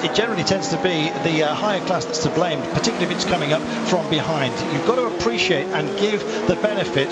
it generally tends to be the higher class that's to blame, particularly if it's coming up from behind. You've got to appreciate and give the benefit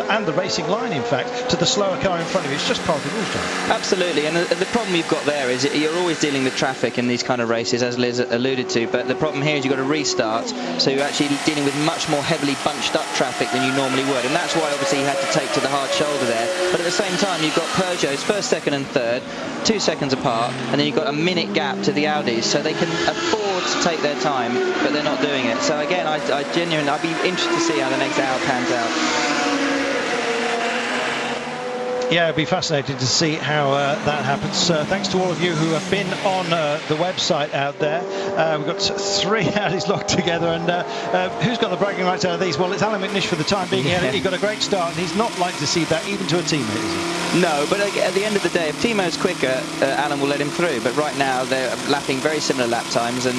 and the racing line, in fact, to the slower car in front of you. It's just part of the rules, John. Absolutely, and the problem you've got there is you're always dealing with traffic in these kind of races, as Liz alluded to, but the problem here is you've got to restart, so you're actually dealing with much more heavily bunched up traffic than you normally would, and that's why obviously you had to take to the hard shoulder there. But at the same time, you've got Peugeot's first, second and third, 2 seconds apart, and then you've got a minute gap to the Audis, so they can afford to take their time, but they're not doing it. So again, I'd be interested to see how the next hour pans out. Yeah, it'd be fascinating to see how that happens. Thanks to all of you who have been on the website out there. We've got 3 Audis locked together, and who's got the bragging rights out of these? Well, it's Alan McNish for the time being. Yeah. He got a great start, and he's not like to see that even to a teammate, is he? No, but at the end of the day, if Timo's quicker, Alan will let him through. But right now, they're lapping very similar lap times, and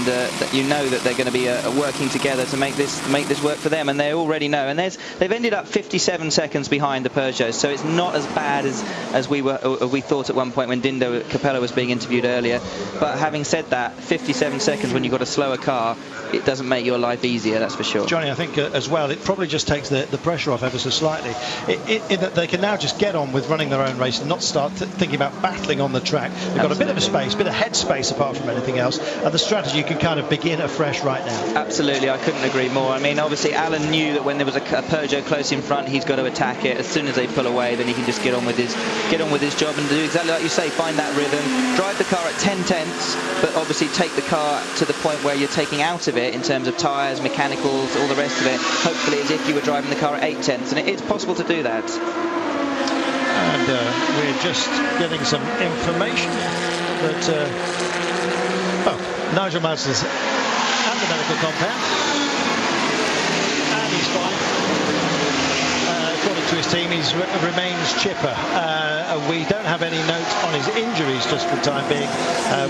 you know that they're going to be working together to make this work for them, and they already know. And they've ended up 57 seconds behind the Peugeot, so it's not as bad as we thought at one point when Dindo Capello was being interviewed earlier. But having said that, 57 seconds when you've got a slower car, it doesn't make your life easier, that's for sure. Johnny, I think as well, it probably just takes the pressure off ever so slightly. In that they can now just get on with running their own race and not start thinking about battling on the track. They've got a bit of a space, a bit of head space apart from anything else, and the strategy can kind of begin afresh right now. Absolutely, I couldn't agree more. I mean, obviously Alan knew that when there was a Peugeot close in front, he's got to attack it. As soon as they pull away, then he can just get on with his job and do exactly like you say, find that rhythm, drive the car at 10 tenths, but obviously take the car to the point where you're taking out of it in terms of tyres, mechanicals, all the rest of it, hopefully as if you were driving the car at 8 tenths, and it's possible to do that. And we're just getting some information that Nigel Mansell's at the medical compound, and he's fine. According to his team, he remains chipper. We don't have any notes on his injuries just for the time being.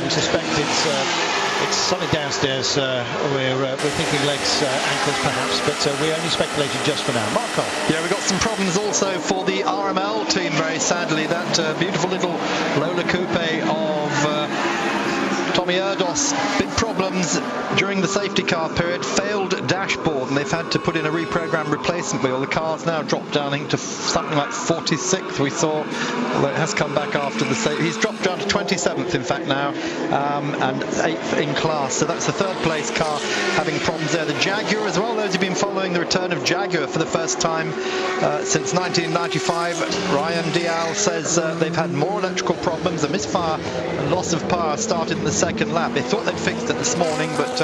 We suspect it's something downstairs. We're thinking legs, ankles perhaps, but we only speculated just for now. Mark Cole. Yeah, we've got some problems also for the RML team, very sadly. That beautiful little Lola Coupe of Tommy Erdos, big problems during the safety car period, failed dashboard, and they've had to put in a reprogrammed replacement wheel. The car's now dropped down into something like 46th, we saw, although it has come back after the safety. He's dropped down to 27th, in fact, now, and 8th in class. So that's the 3rd place car having problems there. The Jaguar as well, those who've been following the return of Jaguar for the first time since 1995. Ryan Dial says they've had more electrical problems. The misfire and loss of power started in the second lap. They thought they'd fixed it this morning, but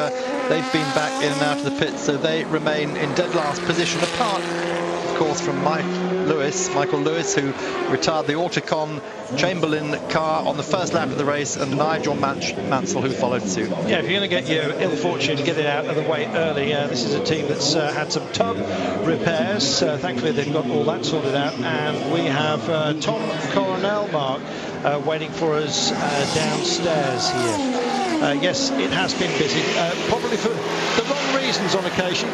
they've been back in and out of the pits, so they remain in dead last position, apart, of course, from Michael Lewis, who retired the Autocon Chamberlain car on the first lap of the race, and Nigel Mansell, who followed suit. Yeah, if you're going to get your ill fortune, get it out of the way early. This is a team that's had some tub repairs. Thankfully, they've got all that sorted out, and we have Tom Coronel, Mark, waiting for us downstairs here. Yes, it has been busy, probably for the wrong reasons on occasion.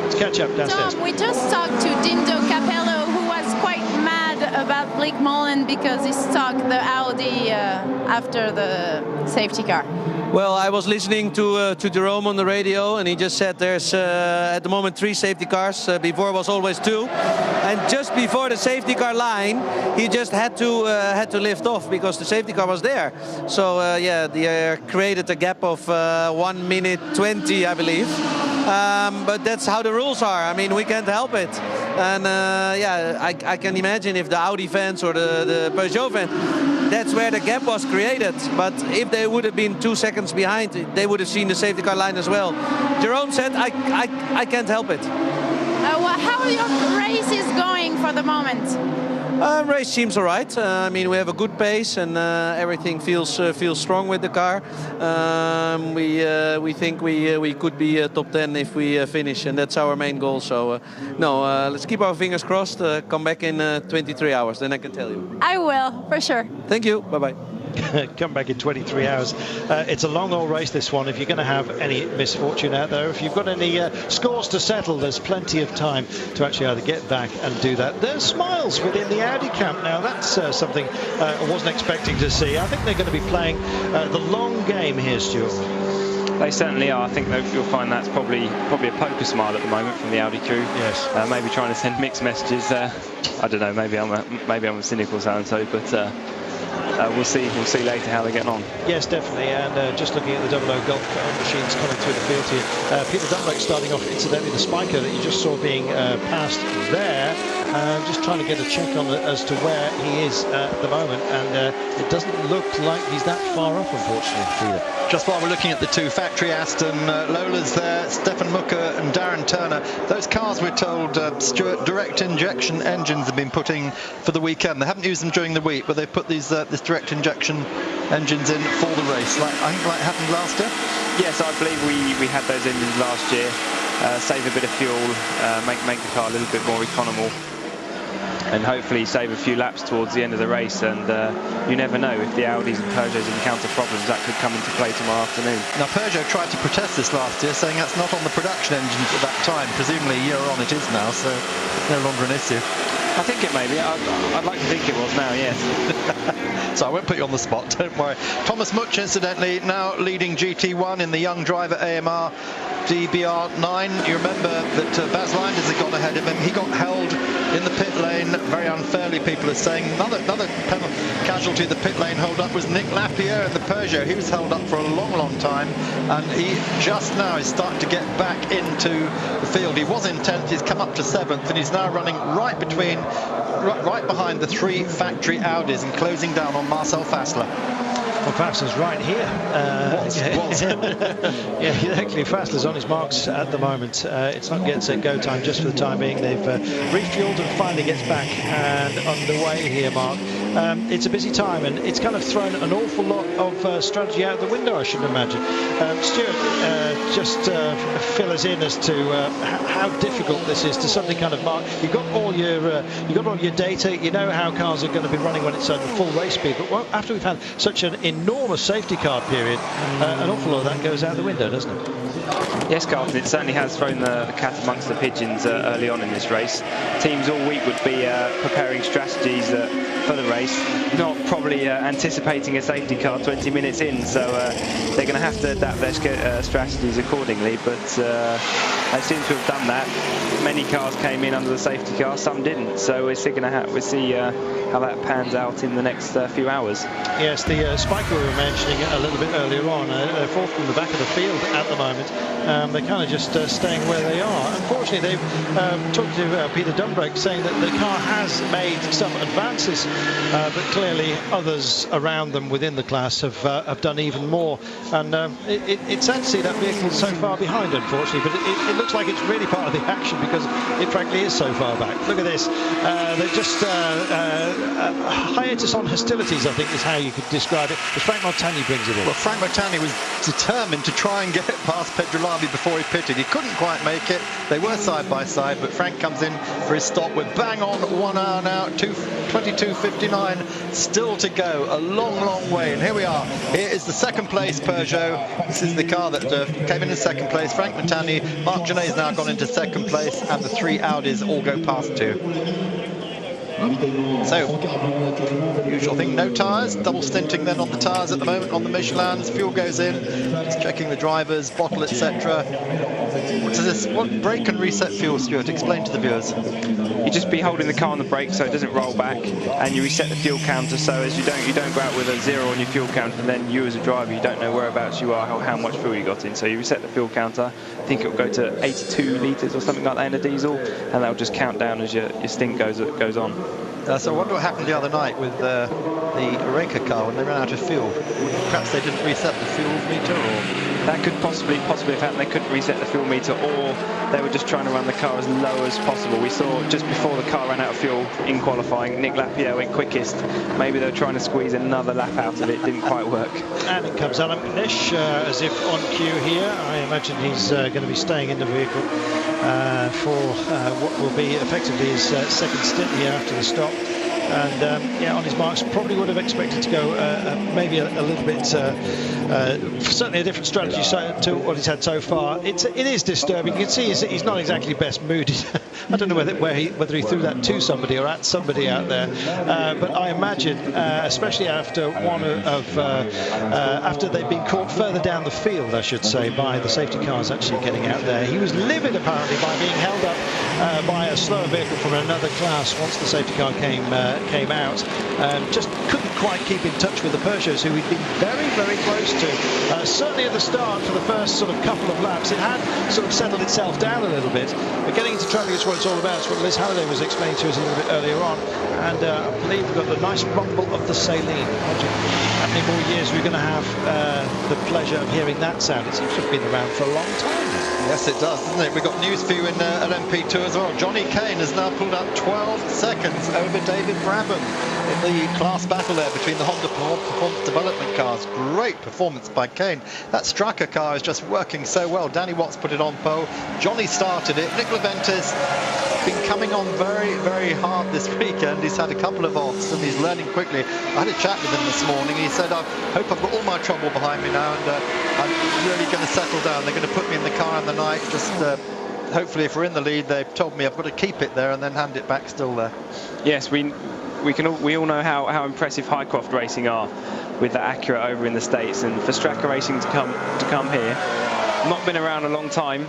Let's catch up downstairs. Tom, we just talked to Dindo Capello, who was quite mad about Blake Mullen because he stuck the Audi after the safety car. Well, I was listening to Jerome on the radio, and he just said there's at the moment 3 safety cars. Before it was always 2, and just before the safety car line, he just had to lift off because the safety car was there. So yeah, they created a gap of 1 minute 20, I believe. But that's how the rules are. I mean, we can't help it. And yeah, I can imagine if the Audi fans or the Peugeot fans, that's where the gap was created. But if they would have been 2 seconds behind, they would have seen the safety car line as well. Jerome said, I can't help it. How are your races going for the moment? Race seems all right. I mean, we have a good pace, and everything feels strong with the car. We think we could be top 10 if we finish, and that's our main goal. So let's keep our fingers crossed. Come back in 23 hours, then I can tell you. I will, for sure. Thank you. Bye bye. come back in 23 hours. It's a long old race, this one. If you're going to have any misfortune out there, if you've got any scores to settle, there's plenty of time to actually either get back and do that. There's smiles within the Audi camp now. That's something I wasn't expecting to see. I think they're going to be playing the long game here, Stuart. They certainly are. I think you'll find that's probably a poker smile at the moment from the Audi crew. Yes. Maybe trying to send mixed messages. I don't know. Maybe I'm a cynical so-and-so, but we'll see later how they're getting on. Yes, definitely. And just looking at the 00 Golf machines coming through the field here, Peter Dunlop starting off, incidentally, the spiker that you just saw being passed there. Just trying to get a check on as to where he is at the moment, and it doesn't look like he's that far off, unfortunately, Peter. Just while we're looking at the two factory Aston Lolas there, Stefan Mucker and Darren Turner, those cars, we're told, Stuart, direct injection engines have been putting for the weekend. They haven't used them during the week, but they've put these this direct injection engines in for the race, I think like happened last year. Yes, I believe we had those engines last year. Save a bit of fuel, make the car a little bit more economical, and hopefully save a few laps towards the end of the race. And you never know, if the Audis and Peugeots encounter problems, that could come into play tomorrow afternoon. Now, Peugeot tried to protest this last year, saying that's not on the production engines at that time. Presumably a year on it is now, so it's no longer an issue. I think it may be. I'd like to think it was now, yes. So I won't put you on the spot, don't worry. Thomas Much, incidentally, now leading GT1 in the young driver AMR DBR9. You remember that Baz Linders had gone ahead of him. He got held in the pit lane very unfairly, people are saying. Another casualty of the pit lane hold up was Nick Lapierre in the Peugeot. He was held up for a long time, and he just now is starting to get back into the field. He was in 10th, he's come up to 7th, and he's now running right behind the three factory Audis and closing down on Marcel Fassler. Well, Fassler's right here. Was. Yeah, exactly. Fassler's on his marks at the moment. It's not get set go time just for the time being. They've refueled and finally gets back and underway here, Mark. It's a busy time, and it's kind of thrown an awful lot of strategy out the window, I should imagine. Stuart, just fill us in as to how difficult this is to suddenly kind of mark. You've got all your data. You know how cars are going to be running when it's at full race speed. But after we've had such an enormous safety car period, an awful lot of that goes out the window, doesn't it? Yes, Carlton, it certainly has thrown the cat amongst the pigeons early on in this race. Teams all week would be preparing strategies for the race, not probably anticipating a safety car 20 minutes in, so they're going to have to adapt their strategies accordingly, but they seem to have done that. Many cars came in under the safety car, some didn't, so we'll see how that pans out in the next few hours. Yes, the spiker we were mentioning a little bit earlier on, they're fourth from the back of the field at the moment. They're kind of just staying where they are. Unfortunately, they've talked to Peter Dunbrake, saying that the car has made some advances, but clearly others around them within the class have done even more. And it's sad to see that vehicle so far behind, unfortunately, but it looks like it's really part of the action because it frankly is so far back. Look at this. They're just hiatus on hostilities, I think is how you could describe it, as Frank Montagny brings it in. Well, Frank Montagny was determined to try and get it past Pedrolavi before he pitted. He couldn't quite make it. They were side by side, but Frank comes in for his stop. We're bang on 1 hour now, 22:59 still to go. A long way, and here we are. Here is the second place Peugeot. This is the car that came in second place. Frank Montagny, Marc Gené's now gone into second place, and the three Audis all go past two. So, usual thing, no tyres, double stinting then on the tyres at the moment on the Michelins. Fuel goes in, just checking the drivers, bottle, etc. What is this? What brake and reset fuel, Stuart? Explain to the viewers. You just be holding the car on the brake so it doesn't roll back, and you reset the fuel counter so as you don't go out with a 0 on your fuel counter, and then you as a driver, you don't know whereabouts you are or how much fuel you got in. So you reset the fuel counter. I think it will go to 82 litres or something like that in a diesel, and that'll just count down as your stint goes on. So I wonder what happened the other night with the Oreca car when they ran out of fuel. Perhaps they didn't reset the fuel meter, or that could possibly have happened. They couldn't reset the fuel meter, or they were just trying to run the car as low as possible. We saw just before the car ran out of fuel in qualifying, Nick Lapierre went quickest. Maybe they were trying to squeeze another lap out of it. Didn't quite work. And it comes Alan Nish as if on cue here. I imagine he's going to be staying in the vehicle for what will be effectively his second stint here after the stop. And yeah, on his marks, probably would have expected to go maybe a little bit, certainly a different strategy to what he's had so far. It is disturbing. You can see he's not exactly best mooded. I don't know whether he threw that to somebody or at somebody out there, but I imagine, especially after after they've been caught further down the field, I should say, by the safety cars actually getting out there. He was livid apparently by being held up by a slower vehicle from another class once the safety car came out. Just couldn't quite keep in touch with the Peugeots, who he'd been very, very close to. Certainly at the start, for the first sort of couple of laps, it had sort of settled itself down a little bit. But getting into traffic is what it's all about. It's what Liz Halliday was explaining to us a little bit earlier on. And I believe we've got the nice rumble of the Saline. How many more years we're going to have the pleasure of hearing that sound? It seems to have been around for a long time now. Yes, it does, doesn't it? We've got news for you in LMP2 as well. Johnny Kane has now pulled up 12 seconds over David Brabham in the class battle there between the Honda Performance Development cars. Great performance by Kane. That Straka car is just working so well. Danny Watts put it on pole. Johnny started it. Nick Leventis been coming on very, very hard this weekend. He's had a couple of offs and he's learning quickly. I had a chat with him this morning. He said, I hope I've got all my trouble behind me now, and I'm really going to settle down. They're going to put me in the car in the night. Just hopefully, if we're in the lead, they've told me I've got to keep it there and then hand it back still there. Yes, we all know how impressive Highcroft Racing are with the Acura over in the States, and for Straka Racing to come here, not been around a long time,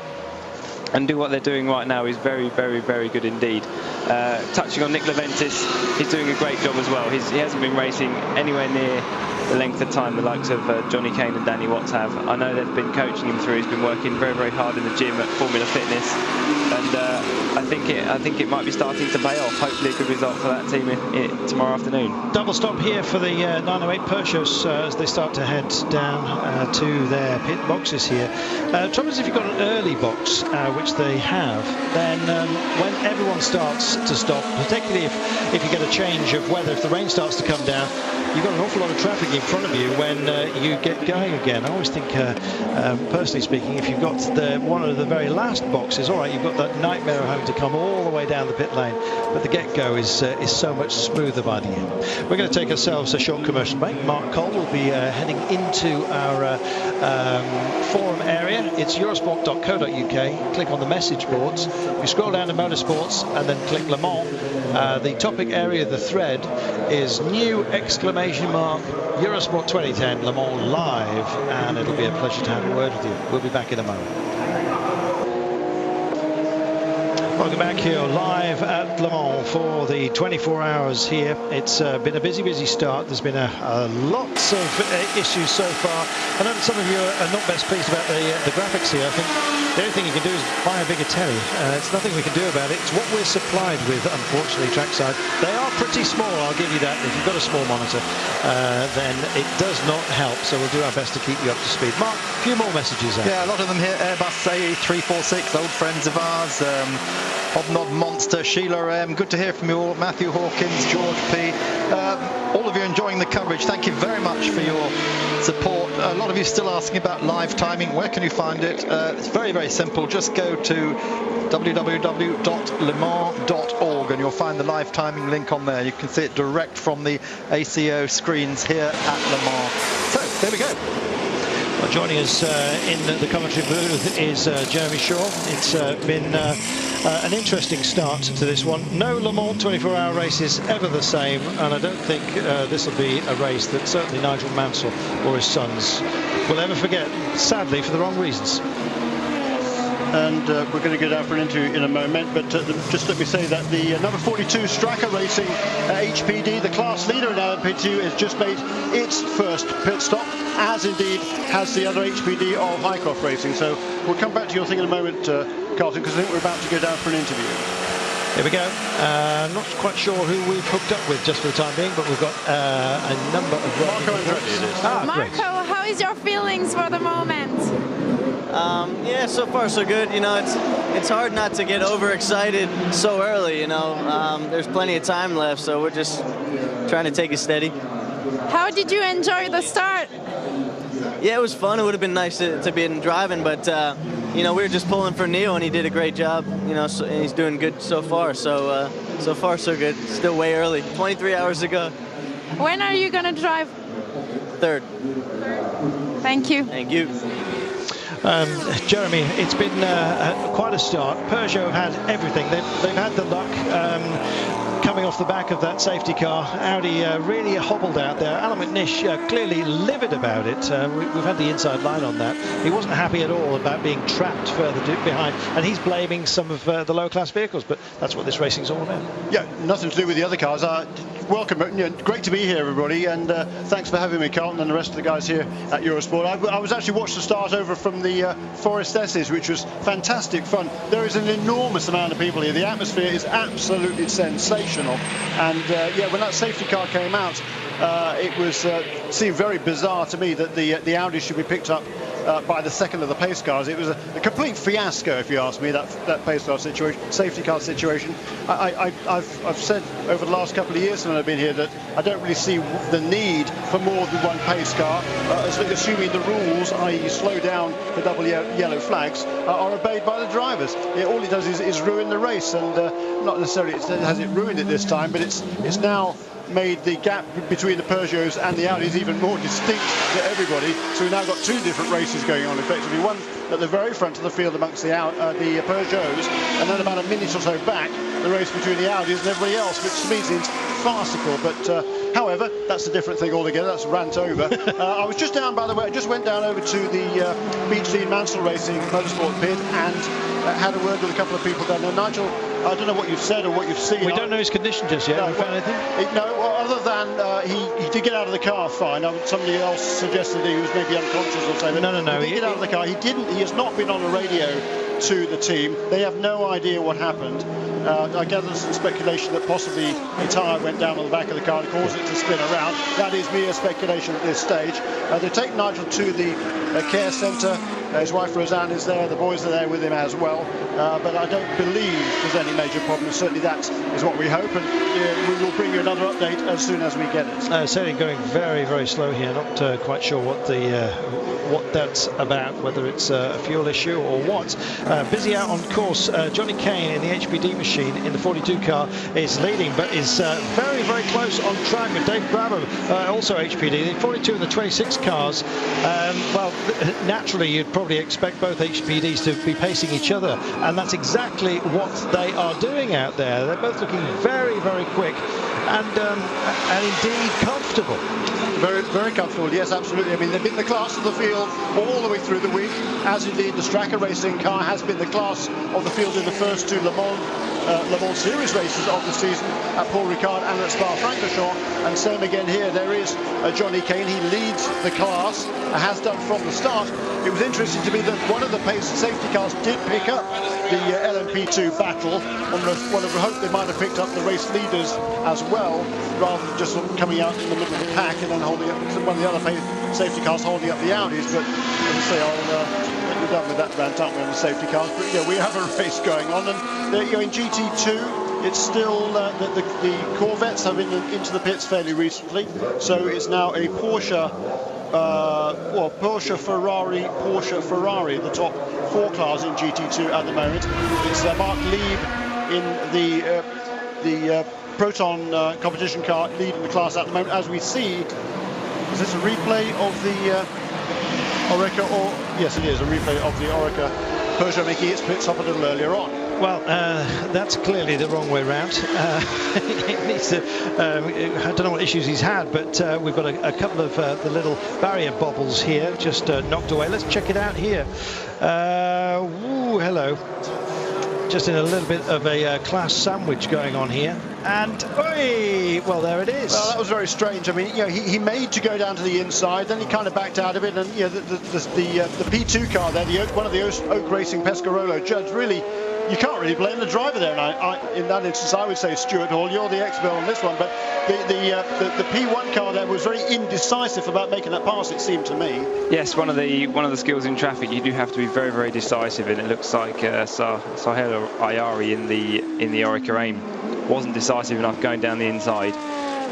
and do what they're doing right now is very, very, very good indeed. Touching on Nick Leventis, he's doing a great job as well. He hasn't been racing anywhere near the length of time the likes of Johnny Kane and Danny Watts have. I know they've been coaching him through. He's been working very, very hard in the gym at Formula Fitness, and I think it might be starting to pay off. Hopefully a good result for that team tomorrow afternoon. Double stop here for the 908 Peugeots as they start to head down to their pit boxes here. Trouble is, if you've got an early box, which they have, then when everyone starts to stop, particularly if you get a change of weather, if the rain starts to come down, you've got an awful lot of traffic in front of you when you get going again. I always think, personally speaking, if you've got one of the very last boxes, all right, you've got that nightmare of having to come all the way down the pit lane, but the get-go is so much smoother by the end. We're going to take ourselves a short commercial break. Mark Cole will be heading into our forum area. It's eurosport.co.uk. Click on the message boards. You scroll down to Motorsports and then click Le Mans. The topic area, the thread, is new exclamation mark Eurosport 2010 Le Mans Live, and it'll be a pleasure to have a word with you. We'll be back in a moment. Welcome back here live at Le Mans for the 24 hours here. It's been a busy start. There's been lots of issues so far. I know that some of you are not best pleased about the graphics here. I think the only thing you can do is buy a bigger telly. It's nothing we can do about it. It's what we're supplied with, unfortunately, trackside. They are pretty small, I'll give you that. If you've got a small monitor, then it does not help. So we'll do our best to keep you up to speed. Mark, a few more messages out. Yeah, a lot of them here. Airbus A346, old friends of ours. Hobnob Monster, Sheila M. Good to hear from you all. Matthew Hawkins, George P. All of you enjoying the coverage. Thank you very much for your support. A lot of you still asking about live timing. Where can you find it? It's very, very simple. Just go to www.lemans.org and you'll find the live timing link on there. You can see it direct from the ACO screens here at Le Mans. So, there we go. Well, joining us in the commentary booth is Jeremy Shaw. It's been an interesting start to this one. No Le Mans 24-hour race is ever the same, and I don't think this will be a race that certainly Nigel Mansell or his sons will ever forget, sadly, for the wrong reasons. And we're going to get out for an interview in a moment, but just let me say that the number 42 Straka Racing HPD, the class leader in LMP2, has just made its first pit stop, as indeed has the other HPD of Highcroft Racing. So we'll come back to your thing in a moment, Carlton, because I think we're about to go down for an interview. Here we go. Not quite sure who we've hooked up with just for the time being, but we've got a number of... Marco Andretti it is. Marco, how is your feelings for the moment? Yeah, so far so good. You know, it's hard not to get overexcited so early. You know, there's plenty of time left, so we're just trying to take it steady. How did you enjoy the start? Yeah, it was fun. It would have been nice to be in driving, but you know, we were just pulling for Neil, and he did a great job. You know, so, and he's doing good so far. So so far so good. Still way early. 23 hours to go. When are you gonna drive? Third. Thank you. Thank you. Jeremy, it's been quite a start. Peugeot have had everything. They've had the luck coming off the back of that safety car. Audi really hobbled out there. Alan McNish clearly livid about it. We've had the inside line on that. He wasn't happy at all about being trapped further behind, and he's blaming some of the lower class vehicles, but that's what this racing's all about. Yeah, nothing to do with the other cars. Welcome, great to be here, everybody, and thanks for having me, Carlton, and the rest of the guys here at Eurosport. I was actually watched the start over from the Forest S's, which was fantastic fun. There is an enormous amount of people here. The atmosphere is absolutely sensational, and yeah, when that safety car came out, it seemed very bizarre to me that the Audi should be picked up by the second of the pace cars. It was a complete fiasco, if you ask me, that pace car situation, safety car situation. I've said over the last couple of years when I've been here that I don't really see the need for more than one pace car, assuming the rules, i.e. slow down the double yellow flags, are obeyed by the drivers. All it does is ruin the race, and not necessarily has it ruined it this time, but it's now made the gap between the Peugeots and the Audis even more distinct to everybody. So we've now got two different races going on, effectively. One at the very front of the field amongst the Peugeots, and then about a minute or so back, the race between the Audis and everybody else, which to me seems farcical. But however, that's a different thing altogether. That's rant over. I was just down, by the way, I just went down over to the Beach Dean Mansell Racing Motorsport pit and had a word with a couple of people down there. Nigel, I don't know what you've said or what you've seen. We don't know his condition just yet. No, found anything? No, well, other than he did get out of the car fine. Somebody else suggested he was maybe unconscious or something. No. He did get out of the car. He didn't. He has not been on the radio to the team. They have no idea what happened. I gather there's some speculation that possibly a tyre went down on the back of the car and caused it to spin around. That is mere speculation at this stage. They take Nigel to the care centre. His wife Roseanne is there. The boys are there with him as well. But I don't believe there's any major problem. Certainly that is what we hope, and we will bring you another update as soon as we get it. Certainly going very, very slow here. Not quite sure what that's about, whether it's a fuel issue or what. Busy out on course. Johnny Kane in the HPD machine in the 42 car is leading, but is very, very close on track with Dave Brabham, also HPD. The 42 and the 26 cars, well, naturally you'd probably expect both HPDs to be pacing each other, and that's exactly what they are doing out there. They're both looking very, very quick and indeed comfortable. Very, very comfortable, yes, absolutely. I mean, they've been the class of the field all the way through the week, as indeed the Straka racing car has been the class of the field in the first two Le Mans Series races of the season at Paul Ricard and at Spa-Francorchamps, and same again here. There is Johnny Kane. He leads the class, has done from the start. It was interesting to me that one of the pace safety cars did pick up the LMP2 battle. One would have hoped they might have picked up the race leaders as well, rather than just sort of coming out in the middle of the pack and then holding up one of the other safety cars holding up the Audis. But as I say, we're done with that rant, aren't we, on the safety cars? But yeah, we have a race going on, and in GT2, it's still the Corvettes have been into the pits fairly recently, so it's now a Porsche, Porsche Ferrari, the top four cars in GT2 at the moment. It's Mark Lieb in the Proton competition car leading the class at the moment. As we see, is this a replay of the Oreca? Or yes, it is a replay of the Oreca. Peugeot making its pit stop a little earlier on. Well, that's clearly the wrong way round. It needs to, I don't know what issues he's had, but we've got a couple of the little barrier bobbles here just knocked away. Let's check it out here. Hello. Just in a little bit of a class sandwich going on here, and well, there it is. Well, that was very strange. I mean, he made to go down to the inside, then he kind of backed out of it, and the P2 car there, one of the Oak Racing Pescarolo Judds, really, you can't really blame the driver there. And in that instance, I would say Stuart Hall, you're the expert on this one, but the P1 car there was very indecisive about making that pass, it seemed to me. Yes, one of the skills in traffic, you do have to be very, very decisive, and it looks like Sahel Ayari in the Oreca AIM wasn't decisive enough going down the inside,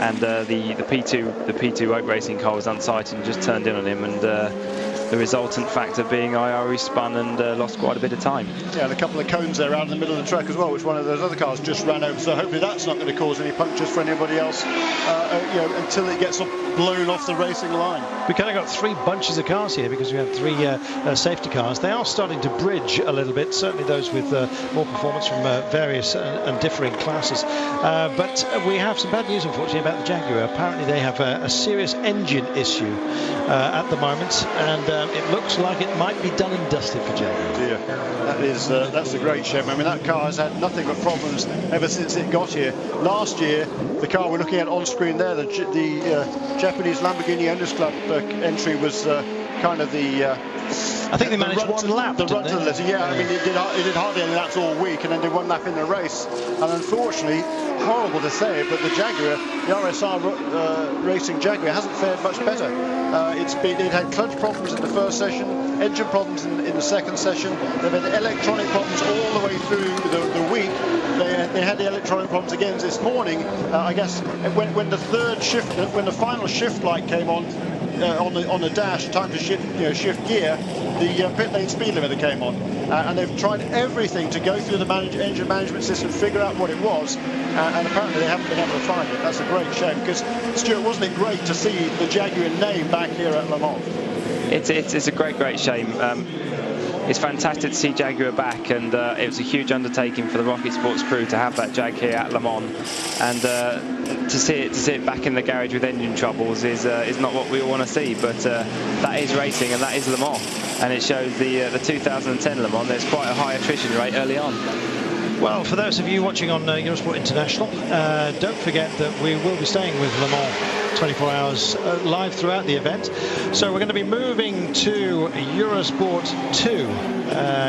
and the P2 Oak Racing car was unsighted and just turned in on him, and the resultant factor being IRU spun and lost quite a bit of time. Yeah, and a couple of cones there out in the middle of the track as well, which one of those other cars just ran over. So hopefully that's not going to cause any punctures for anybody else, until it gets blown off the racing line. We kind of got 3 bunches of cars here because we have 3 safety cars. They are starting to bridge a little bit, certainly those with more performance from various and differing classes. But we have some bad news, unfortunately, about the Jaguar. Apparently they have a serious engine issue at the moment, and it looks like it might be done and dusted for Jaguar. Yeah, that's a great shame. I mean, that car has had nothing but problems ever since it got here. Last year, the car we're looking at on screen there, the Japanese Lamborghini Owners Club entry was kind of the... I think they managed one lap, the run to the letter, yeah. I mean, it did hardly any laps all week, and then did 1 lap in the race. And unfortunately, horrible to say it, but the Jaguar, the RSR Racing Jaguar, hasn't fared much better. It had clutch problems in the first session, engine problems in the second session. They've had electronic problems all the way through the week. They had the electronic problems again this morning. I guess when the final shift light came on the dash, time to shift gear, the pit lane speed limiter came on, and they've tried everything to go through the engine management system, figure out what it was, and apparently they haven't been able to find it. That's a great shame, because Stuart, wasn't it great to see the Jaguar name back here at Le Mans? It's a great shame. It's fantastic to see Jaguar back, and it was a huge undertaking for the Rocket Sports crew to have that Jag here at Le Mans, and to see it back in the garage with engine troubles is not what we all want to see. But that is racing, and that is Le Mans, and it shows the 2010 Le Mans. There's quite a high attrition rate early on. Well, for those of you watching on Eurosport International, don't forget that we will be staying with Le Mans 24 hours live throughout the event. So we're going to be moving to Eurosport 2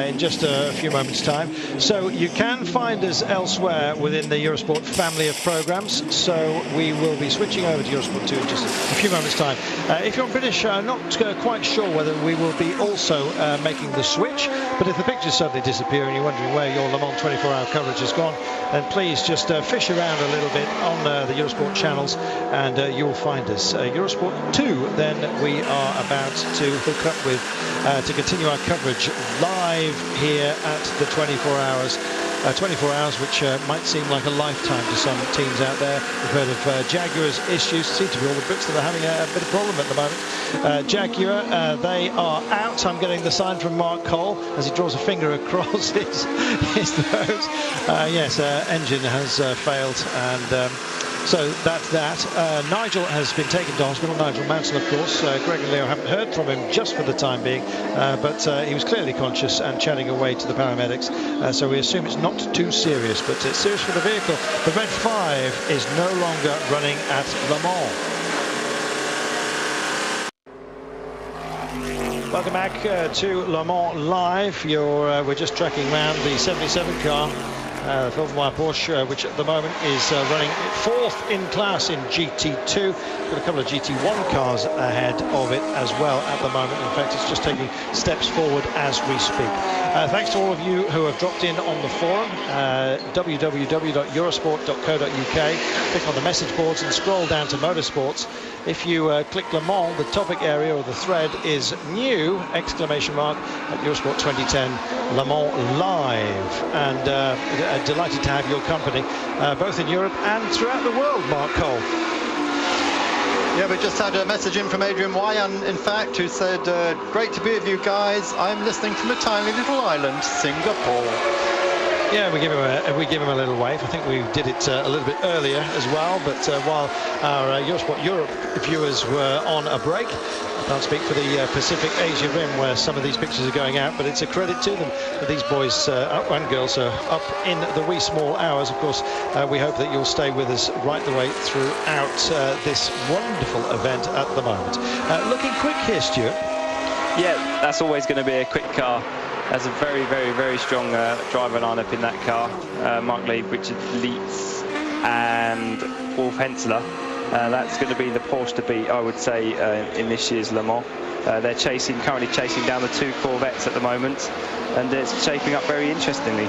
in just a few moments' time. So you can find us elsewhere within the Eurosport family of programs. So we will be switching over to Eurosport 2 in just a few moments' time. If you're British, I'm not quite sure whether we will be also making the switch. But if the pictures suddenly disappear and you're wondering where your Le Mans 24-hour coverage has gone, then please just fish around a little bit on the Eurosport channels, and you will find us. Eurosport 2, then we are about to hook up with to continue our coverage live here at the 24 hours. 24 hours, which might seem like a lifetime to some teams out there. We've heard of Jaguar's issues. Seem to be all the Brits that are having a bit of problem at the moment. Jaguar, they are out. I'm getting the sign from Mark Cole as he draws a finger across his throat. Yes, engine has failed, and so that's that. Nigel has been taken to hospital. Nigel Mansell, of course. Greg and Leo haven't heard from him just for the time being, but he was clearly conscious and chatting away to the paramedics. So we assume it's not too serious, but it's serious for the vehicle. The Red 5 is no longer running at Le Mans. Welcome back to Le Mans Live. We're just tracking around the 77 car. The Filmwire Porsche, which at the moment is running 4th in class in GT2. Got a couple of GT1 cars ahead of it as well at the moment. In fact, it's just taking steps forward as we speak. Thanks to all of you who have dropped in on the forum, www.eurosport.co.uk. Click on the message boards and scroll down to Motorsports. If you click Le Mans, the topic area or the thread is new, exclamation mark, at Eurosport 2010 Le Mans Live. And delighted to have your company, both in Europe and throughout the world, Mark Cole. Yeah, we just had a message in from Adrian Wayan, in fact, who said, great to be with you guys. I'm listening from a tiny little island, Singapore. Yeah, we give him a little wave. I think we did it a little bit earlier as well, but while our Eurosport Europe viewers were on a break, I can't speak for the Pacific Asia Rim where some of these pictures are going out, but it's a credit to them that these boys and girls are up in the wee small hours. Of course, we hope that you'll stay with us right the way throughout this wonderful event at the moment. Looking quick here, Stuart. Yeah, that's always going to be a quick car. There's a very strong driver lineup in that car. Mark Lieb, Richard Leitz and Wolf Hensler. That's going to be the Porsche to beat, I would say, in this year's Le Mans. They're currently chasing down the 2 Corvettes at the moment, and it's shaping up very interestingly.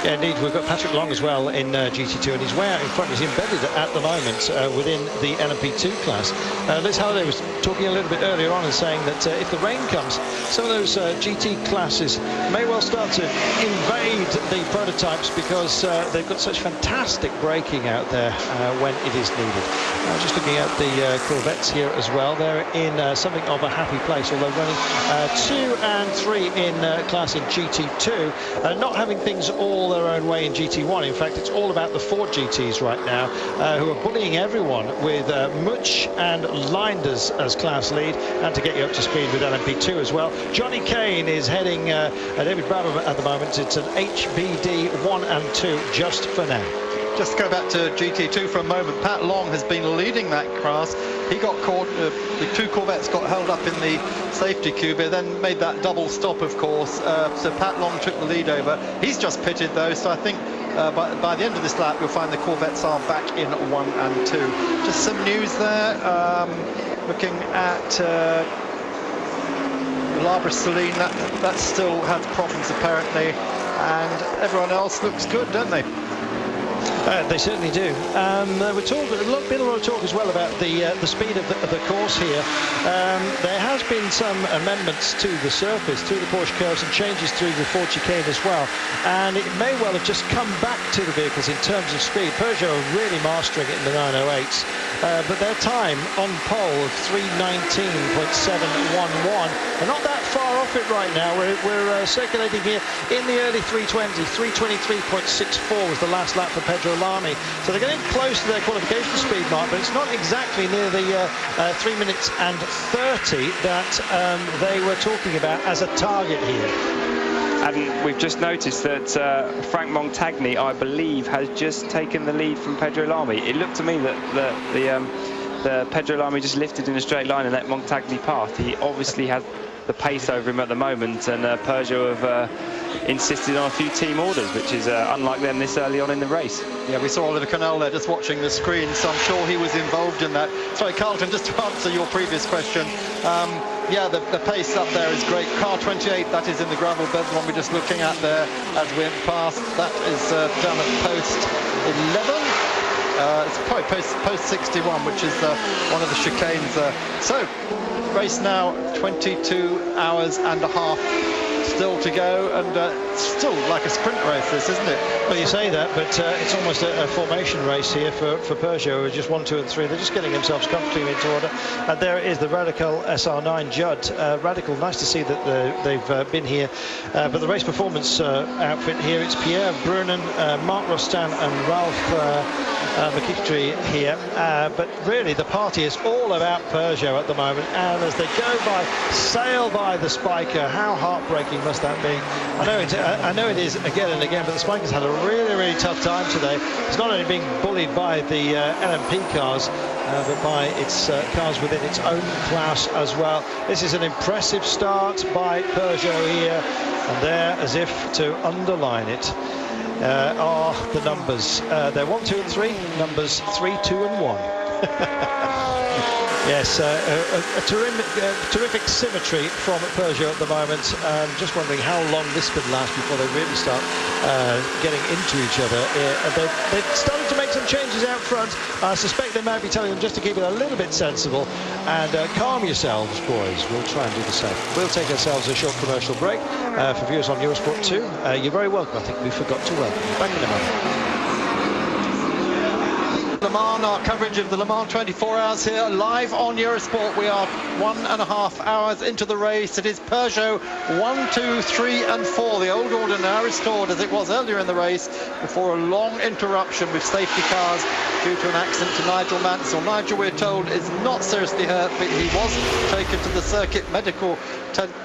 Yeah, indeed. We've got Patrick Long as well in GT2, and he's way out in front. He's embedded at the moment within the LMP2 class. Liz Halliday was talking a little bit earlier on and saying that if the rain comes, some of those GT classes may well start to invade the prototypes because they've got such fantastic braking out there when it is needed. Just looking at the Corvettes here as well, they're in something of a happy place, although running 2 and 3 in class in GT2, not having things all their own way in GT1. In fact, it's all about the Ford GTs right now, who are bullying everyone with Much and Linders as class lead, and to get you up to speed with LMP2 as well. Johnny Kane is heading David Brabham at the moment. It's an HBD 1 and 2 just for now. Just to go back to GT2 for a moment, Pat Long has been leading that class. He got caught, the 2 Corvettes got held up in the safety cube, then made that double stop, of course. So Pat Long took the lead over. He's just pitted though, so I think by the end of this lap, you'll find the Corvettes are back in 1 and 2. Just some news there. Looking at Labra Celine, that still has problems apparently, and everyone else looks good, don't they? They certainly do. We're talking been a lot of talk as well about the speed of the course here. There has been some amendments to the surface, to the Porsche curves, and changes through the Ford chicane as well. And it may well have just come back to the vehicles in terms of speed. Peugeot are really mastering it in the 908s. But their time on pole of 3:19.711, and not that far off it right now. We're circulating here in the early 320. 323.64 was the last lap for Pedro Lamy. So they're getting close to their qualification speed mark, but it's not exactly near the 3 minutes and 30 that they were talking about as a target here. And we've just noticed that Frank Montagny, I believe, has just taken the lead from Pedro Lamy. It looked to me that the Pedro Lamy just lifted in a straight line and let Montagny pass. He obviously has the pace over him at the moment, and Peugeot have insisted on a few team orders, which is unlike them this early on in the race. Yeah, we saw Oliver Connell there just watching the screen, so I'm sure he was involved in that. Sorry, Carlton, just to answer your previous question, yeah, the pace up there is great. Car 28, that is in the gravel bed, the one we're just looking at there as we went past. That is down at post 11. It's probably post 61, which is one of the chicanes. So, race now, 22 hours and a half still to go, and still like a sprint race this, isn't it? Well, you say that, but it's almost a formation race here for Peugeot, who are just 1, 2 and 3. They're just getting themselves comfortably into order. And there is the Radical SR9 Judd. Radical, nice to see that they've been here. But the race performance outfit here, it's Pierre Brunin, Marc Rostan and Ralph McKittrick here. But really, the party is all about Peugeot at the moment. And as they go by, sail by the Spiker, how heartbreaking must that be? I know it is again and again, but the Spiker's had a really tough time today. It's not only being bullied by the LMP cars, but by its cars within its own class as well. This is an impressive start by Peugeot here, and there, as if to underline it, are the numbers. They're 1, 2 and 3, numbers 3, 2 and 1. Yes, a terrific symmetry from Peugeot at the moment. Just wondering how long this could last before they really start getting into each other. They've started to make some changes out front. I suspect they might be telling them just to keep it a little bit sensible and calm yourselves, boys. We'll try and do the same. We'll take ourselves a short commercial break. For viewers on Eurosport 2, you're very welcome. I think we forgot to welcome you. Back in a moment. Le Mans, our coverage of the Le Mans 24 hours here, live on Eurosport. We are 1.5 hours into the race. It is Peugeot 1, 2, 3 and 4. The old order now restored as it was earlier in the race before a long interruption with safety cars due to an accident to Nigel Mansell. Nigel, we're told, is not seriously hurt, but he was taken to the Circuit Medical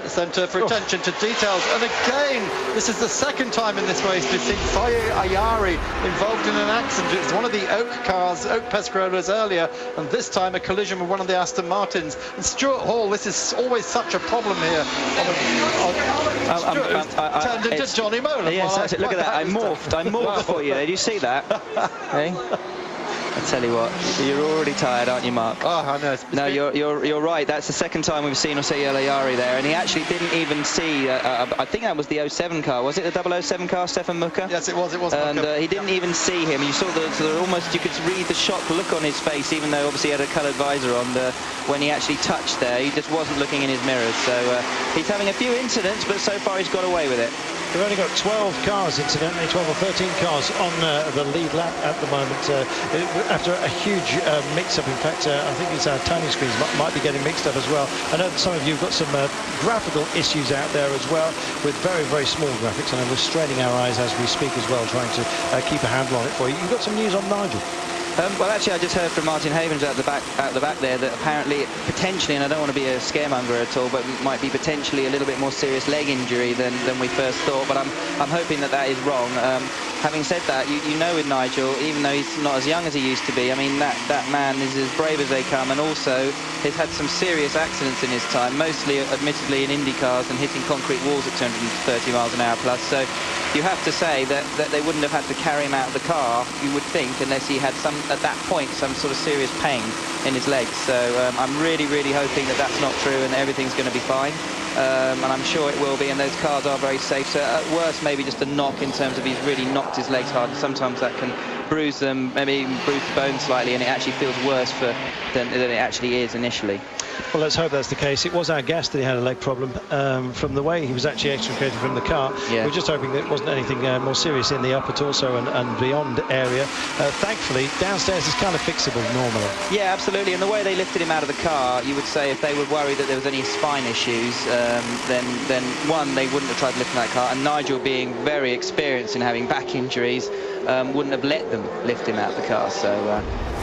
Centre for attention to details. And again, this is the second time in this race we've seen Faye Ayari involved in an accident. It's one of the Oak cars, Oak Pescarolas earlier, and this time a collision with one of the Aston Martins. And Stuart Hall, this is always such a problem here. Stuart turned into Johnny Molan. Yes, look at that. I morphed for you. Did you see that? Hey? I tell you what, you're already tired, aren't you, Mark? Oh, I know. No, you're right. That's the second time we've seen Osei Elayari there, and he actually didn't even see. I think that was the 07 car. Was it the 007 car, Stefan Mucker? Yes, it was. It was. And he didn't even see him. You saw almost you could read the shocked look on his face, even though obviously he had a coloured visor on. When he actually touched there, he just wasn't looking in his mirrors. So he's having a few incidents, but so far he's got away with it. We've only got 12 cars, incidentally, 12 or 13 cars on the lead lap at the moment. After a huge mix-up, in fact, I think it's our timing screens might be getting mixed up as well. I know that some of you have got some graphical issues out there as well, with very, very small graphics, and we're straining our eyes as we speak as well, trying to keep a handle on it for you. You've got some news on Nigel. Well, actually, I just heard from Martin Havens out the back there that apparently, potentially, and I don't want to be a scaremonger at all, but might be potentially a little bit more serious leg injury than we first thought. But I'm hoping that is wrong. Having said that, you know, with Nigel, even though he's not as young as he used to be, I mean, that man is as brave as they come, and also has had some serious accidents in his time, mostly, admittedly, in Indy cars and hitting concrete walls at 230 miles an hour plus. So you have to say that they wouldn't have had to carry him out of the car, you would think, unless he had at that point, some sort of serious pain in his legs. So I'm really, really hoping that that's not true and everything's going to be fine. And I'm sure it will be, and those cars are very safe. So at worst, maybe just a knock in terms of he's really knocked his legs hard. And sometimes that can bruise them, maybe even bruise the bone slightly, and it actually feels worse than it actually is initially. Well, let's hope that's the case. It was our guess that he had a leg problem from the way he was actually extricated from the car. Yeah. We're just hoping that it wasn't anything more serious in the upper torso and beyond area. Thankfully, downstairs is kind of fixable normally. Yeah, absolutely. And the way they lifted him out of the car, you would say if they were worried that there was any spine issues, then one, they wouldn't have tried to lift him out of that car. And Nigel, being very experienced in having back injuries, wouldn't have let them lift him out of the car. So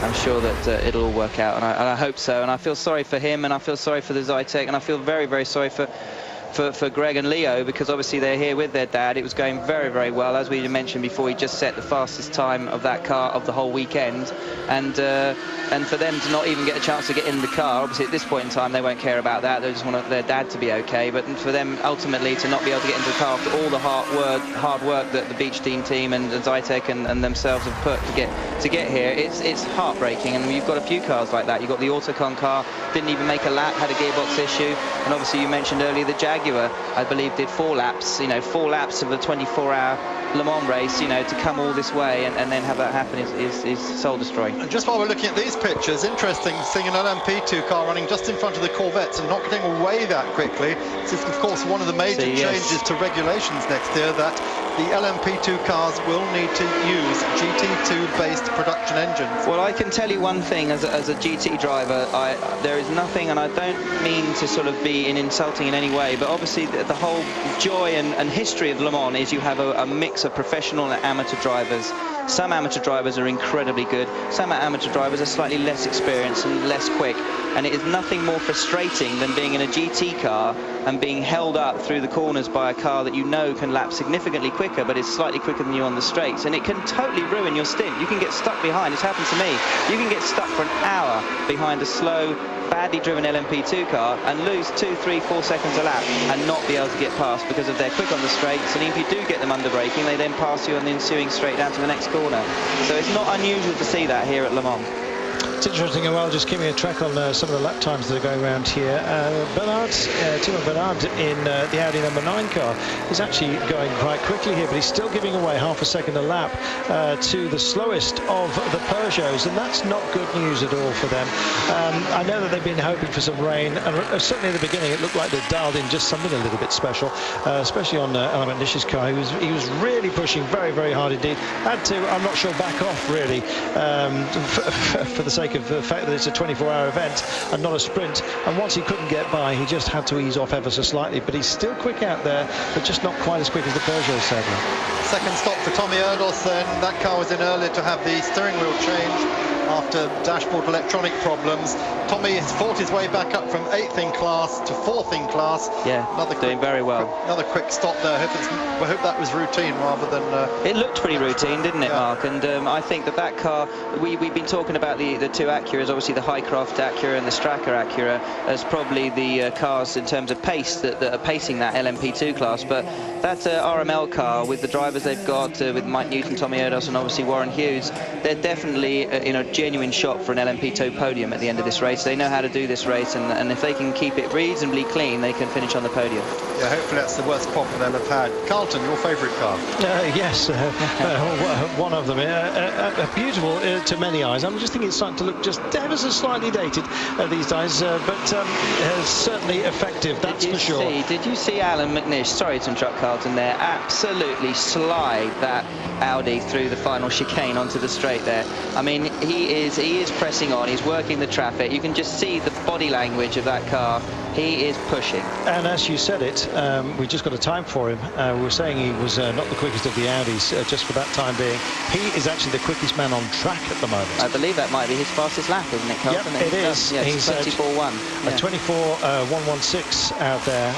I'm sure that it'll all work out, and I hope so. And I feel sorry for him, and I feel sorry for the Zytek, and I feel very, very sorry for Greg and Leo, because obviously they're here with their dad. It was going very, very well. As we mentioned before, he just set the fastest time of that car of the whole weekend, and for them to not even get a chance to get in the car, obviously at this point in time they won't care about that. They just want their dad to be okay. But for them ultimately to not be able to get into the car after all the hard work that the Beach Dean team and Zytek and themselves have put to get here, it's heartbreaking. And you've got a few cars like that. You've got the Autocon car, didn't even make a lap, had a gearbox issue, and obviously you mentioned earlier the Jaguar, I believe, did 4 laps. 4 laps of a 24-hour Le Mans race, to come all this way and then have that happen is soul destroying. And just while we're looking at these pictures, interesting seeing an LMP2 car running just in front of the Corvettes and not getting away that quickly. This is of course one of the major changes to regulations next year, that the LMP2 cars will need to use GT2 based production engines. Well, I can tell you one thing as a GT driver, there is nothing, and I don't mean to sort of be insulting in any way, but obviously the whole joy and history of Le Mans is you have a mix of professional and amateur drivers. Some amateur drivers are incredibly good, some amateur drivers are slightly less experienced and less quick, and it is nothing more frustrating than being in a GT car and being held up through the corners by a car that can lap significantly quicker but is slightly quicker than you on the straights, and it can totally ruin your stint. You can get stuck behind. It's happened to me. You can get stuck for an hour behind a slow, badly driven LMP2 car and lose 2, 3, 4 seconds a lap and not be able to get past because of they're quick on the straights, and if you do get them under braking, they then pass you on the ensuing straight down to the next corner. So it's not unusual to see that here at Le Mans. It's interesting, and well, just keeping a track on some of the lap times that are going around here. Timo Bernard in the Audi number 9 car is actually going quite quickly here, but he's still giving away half a second a lap to the slowest of the Peugeots, and that's not good news at all for them. I know that they've been hoping for some rain, and certainly at the beginning it looked like they dialed in just something a little bit special, especially on Element Nish's car. He was really pushing very, very hard indeed. Had to, I'm not sure, back off really for the sake of the fact that it's a 24-hour event and not a sprint, and once he couldn't get by, he just had to ease off ever so slightly, but he's still quick out there, but just not quite as quick as the Peugeot, sadly. Second stop for Tommy Erdos then. That car was in earlier to have the steering wheel change after dashboard electronic problems. Tommy has fought his way back up from 8th in class to 4th in class. Yeah, doing very well. Another quick stop there. I hope that was routine rather than... It looked pretty routine, didn't it, Mark? And I think that car, we've been talking about the two Acuras, obviously the Highcroft Acura and the Stracker Acura, as probably the cars in terms of pace that are pacing that LMP2 class. But that RML car, with the drivers they've got, with Mike Newton, Tommy Erdos, and obviously Warren Hughes, they're definitely genuine shot for an LMP2 podium at the end of this race. They know how to do this race, and if they can keep it reasonably clean, they can finish on the podium. Yeah, hopefully that's the worst quad they'll have had. Carlton, your favourite car? Yes, one of them. Beautiful to many eyes. I'm just thinking it's starting to look just ever so slightly dated these days, but certainly effective, that's for sure. Did you see Alan McNish, sorry to interrupt Carlton there, absolutely slide that Audi through the final chicane onto the straight there? I mean, he is pressing on, he's working the traffic. You can just see the body language of that car. He is pushing. And as you said it, we just got a time for him. We were saying he was not the quickest of the Audis just for that time being. He is actually the quickest man on track at the moment. I believe that might be his fastest lap, isn't it, Carlton? Yep, it is. Yeah, he's 24.1. A 24.116 out there.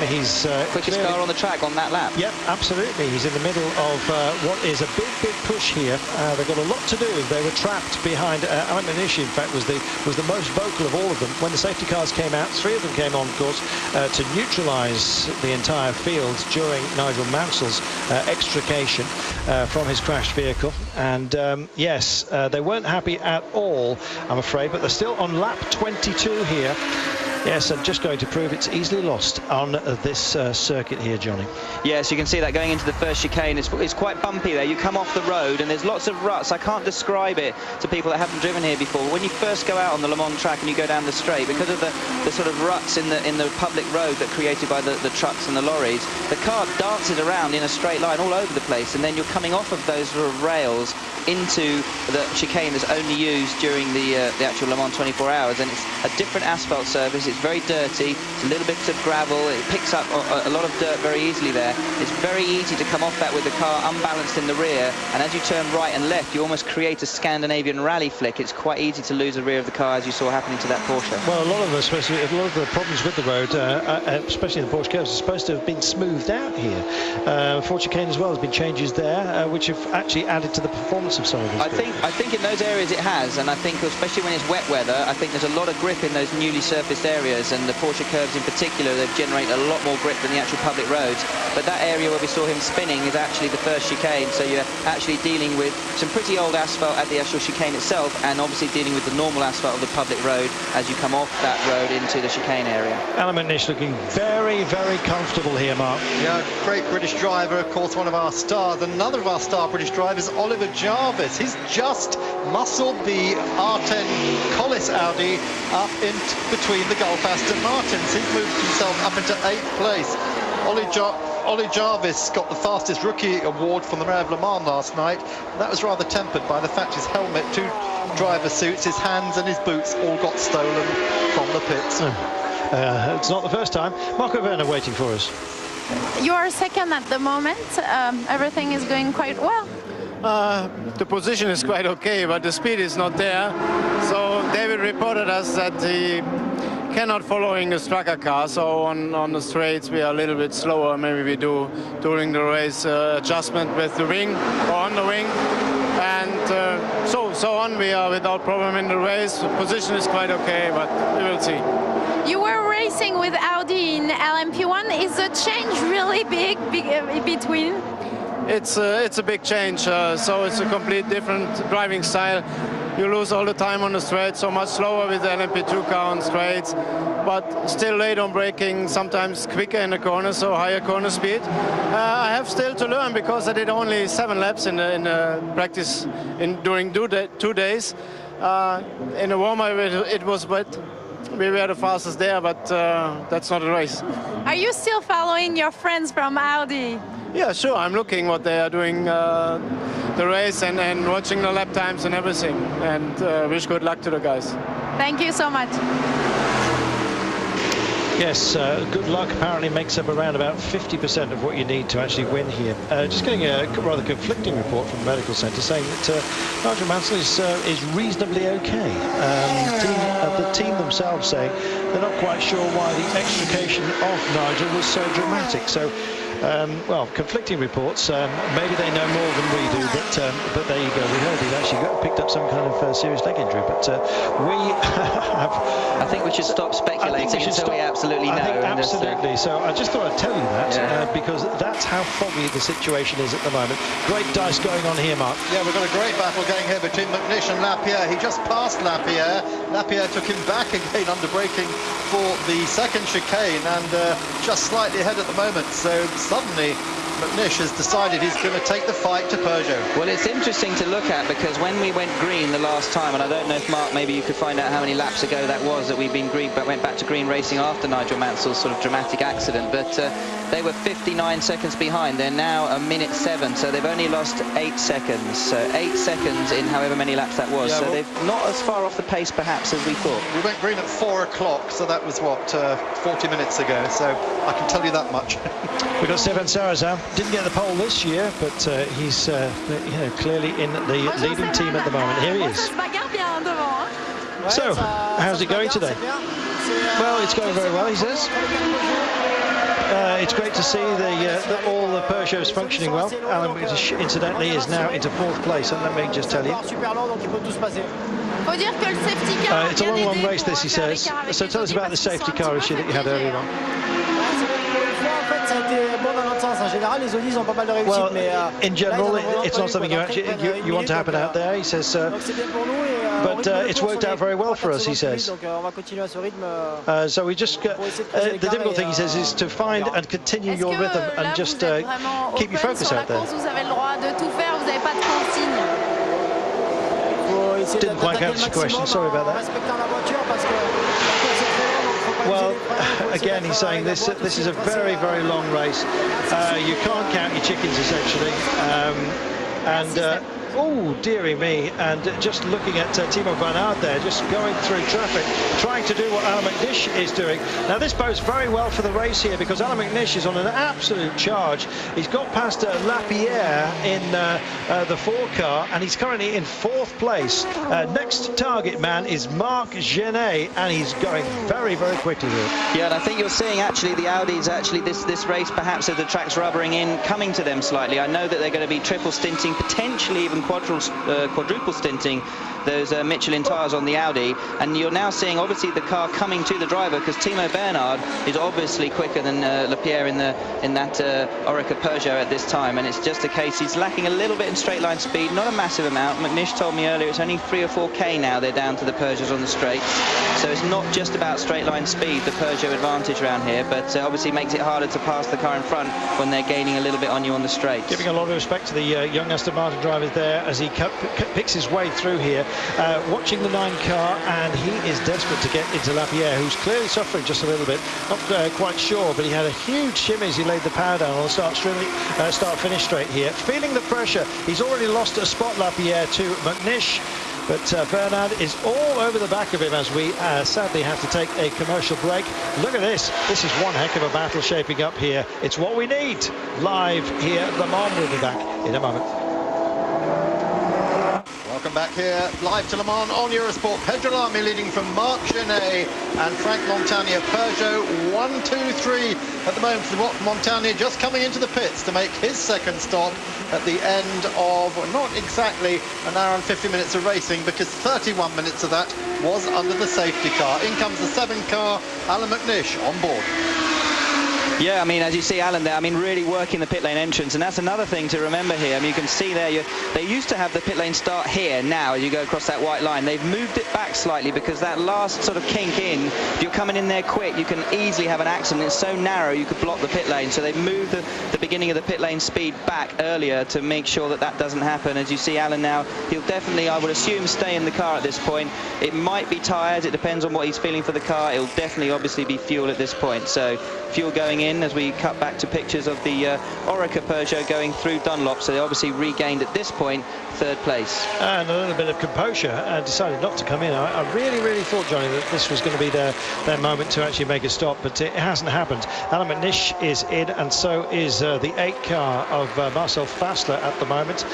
He's quickest car on the track on that lap. Yep, absolutely. He's in the middle of what is a big push here. They've got a lot to do. They were trapped behind. Alan McNish, in fact, was the most vocal of all of them. When the safety cars came out, 3 of them came on, of course, to neutralise the entire field during Nigel Mansell's extrication from his crashed vehicle. And yes, they weren't happy at all, I'm afraid, but they're still on lap 22 here. Yes, I'm just going to prove it's easily lost on this circuit here, Johnny. Yes, you can see that going into the first chicane. It's quite bumpy there. You come off the road and there's lots of ruts. I can't describe it to people that haven't driven here before. When you first go out on the Le Mans track and you go down the straight, because of the sort of ruts in the public road that are created by the trucks and the lorries, the car dances around in a straight line all over the place, and then you're coming off of those sort of rails into the chicane that's only used during the actual Le Mans 24 hours, and it's a different asphalt surface. It's very dirty, it's a little bit of gravel, it picks up a lot of dirt very easily there. It's very easy to come off that with the car unbalanced in the rear, and as you turn right and left, you almost create a Scandinavian rally flick. It's quite easy to lose the rear of the car, as you saw happening to that Porsche. Well, a lot of the problems with the road, especially in the Porsche curves, are supposed to have been smoothed out here. For chicane as well, there's been changes there, which have actually added to the performance of some of these. I think in those areas it has, and I think especially when it's wet weather, I think there's a lot of grip in those newly surfaced areas, and the Porsche curves in particular, they generate a lot more grip than the actual public roads. But that area where we saw him spinning is actually the first chicane, so you're actually dealing with some pretty old asphalt at the actual chicane itself, and obviously dealing with the normal asphalt of the public road as you come off that road into the chicane area. Alan McNish looking very, very comfortable here, Mark. Yeah, great British driver, of course, one of our stars. Another of our star British drivers, Oliver Jarvis. He's just muscled the R10 Collis Audi up in between the Gulf Aston Martins. He's moved himself up into 8th place. Ollie Jarvis got the fastest rookie award from the Rev Le Mans last night. That was rather tempered by the fact his helmet, 2 driver suits, his hands and his boots all got stolen from the pits. It's not the first time. Marco Werner waiting for us. You are second at the moment. Everything is going quite well. The position is quite okay, but the speed is not there. So David reported us that he cannot following the Strucker car, so on the straights we are a little bit slower. Maybe we do during the race adjustment with the wing or on the wing, and so on. We are without problem in the race. The position is quite okay, but we will see. You were racing with Audi in LMP1. Is the change really big between? It's a big change, so it's a complete different driving style. You lose all the time on the straight, so much slower with the LMP2 car on straights, but still late on braking, sometimes quicker in the corner, so higher corner speed. I have still to learn because I did only 7 laps in the practice during 2 days. In the warm-up it was wet. We were the fastest there, but that's not a race. Are you still following your friends from Audi? Yeah, sure. I'm looking what they are doing the race and watching the lap times and everything. And wish good luck to the guys. Thank you so much. Yes, good luck apparently makes up around about 50% of what you need to actually win here. Just getting a rather conflicting report from the medical centre saying that Nigel Mansell is reasonably okay. The team themselves saying they're not quite sure why the extrication of Nigel was so dramatic. So, well, conflicting reports. Maybe they know more than we do, but there you go. We heard he'd actually picked up some kind of serious leg injury, but we have... I think we should stop speculating until we absolutely know. I think absolutely. So I just thought I'd tell you that because that's how foggy the situation is at the moment. Great dice going on here, Mark. Yeah, we've got a great battle going here between McNish and Lapierre. He just passed Lapierre. Lapierre took him back again under braking for the second chicane, and just slightly ahead at the moment. So suddenly McNish has decided he's going to take the fight to Peugeot. Well, it's interesting to look at, because when we went green the last time, and I don't know if, Mark, maybe you could find out how many laps ago that was that we've been green, but went back to green racing after Nigel Mansell's sort of dramatic accident, but they were 59 seconds behind. They're now a minute 7, so they've only lost 8 seconds. So 8 seconds in however many laps that was. Yeah, so they've not as far off the pace, perhaps, as we thought. We went green at 4 o'clock, so that was, what, 40 minutes ago, so I can tell you that much. We've got Stéphane Sarrazin. Didn't get the pole this year, but he's clearly in the leading team at the moment. Here he is. So, how's it going today? Well, it's going very well, he says. It's great to see all the Peugeots functioning well. Alain McNish, incidentally, is now into 4th place, and let me just tell you. It's a long race, this, he says. So tell us about the safety car issue that you had earlier on. Well, in general, it's not something you want to happen out there, he says, but it's worked out very well for us, he says. So we just, the difficult thing, he says, is to find and continue your rhythm and just keep your focus out there. Didn't quite catch the question, sorry about that. Well, again, he's saying this is a very, very long race. You can't count your chickens, essentially. Oh, dearie me, and just looking at Timo Bernard there, just going through traffic, trying to do what Alain McNish is doing. Now, this bodes very well for the race here, because Alain McNish is on an absolute charge. He's got past Lapierre in the 4 car, and he's currently in 4th place. Next target man is Marc Genet, and he's going very, very quickly here. Yeah, and I think you're seeing, actually, the Audis, actually, this race, perhaps, as the track's rubbering in, coming to them slightly. I know that they're going to be triple stinting, potentially even quadruple stinting those Michelin tyres on the Audi, and you're now seeing obviously the car coming to the driver, because Timo Bernard is obviously quicker than Lapierre in that Oreca Peugeot at this time, and it's just a case he's lacking a little bit in straight line speed, not a massive amount. McNish told me earlier it's only 3 or 4k now they're down to the Peugeots on the straight, so it's not just about straight line speed, the Peugeot advantage around here, but obviously makes it harder to pass the car in front when they're gaining a little bit on you on the straight. Giving a lot of respect to the young Aston Martin drivers there as he picks his way through here. Watching the 9 car, and he is desperate to get into Lapierre, who's clearly suffering just a little bit. Not quite sure, but he had a huge shimmy as he laid the power down on the start-finish straight here. Feeling the pressure. He's already lost a spot, Lapierre, to McNish, but Bernard is all over the back of him as we sadly have to take a commercial break. Look at this. This is one heck of a battle shaping up here. It's what we need. Live here at Le Mans. We'll be back in a moment. Welcome back here, live to Le Mans on Eurosport. Pedro Lamy leading from Marc Genet and Frank Montagnier. Peugeot 1, 2, 3 at the moment. Montagnier just coming into the pits to make his second stop at the end of, well, not exactly an hour and 50 minutes of racing, because 31 minutes of that was under the safety car. In comes the 7 car, Alain McNish on board. Yeah, I mean, as you see Alan there, I mean, really working the pit lane entrance, and that's another thing to remember here. I mean, you can see there, they used to have the pit lane start here. Now, as you go across that white line, they've moved it back slightly, because that last sort of kink in, if you're coming in there quick, you can easily have an accident. It's so narrow, you could block the pit lane. So they've moved the beginning of the pit lane speed back earlier to make sure that that doesn't happen. As you see Alan now, he'll definitely, I would assume, stay in the car at this point. It might be tyres, it depends on what he's feeling for the car. It'll definitely, obviously, be fuel at this point. So fuel going in as we cut back to pictures of the Oreca Peugeot going through Dunlop. So they obviously regained at this point 3rd place. And a little bit of composure, and decided not to come in. I really thought, Johnny, that this was going to be their moment to actually make a stop, but it hasn't happened. Alain McNish is in, and so is the 8 car of Marcel Fassler at the moment.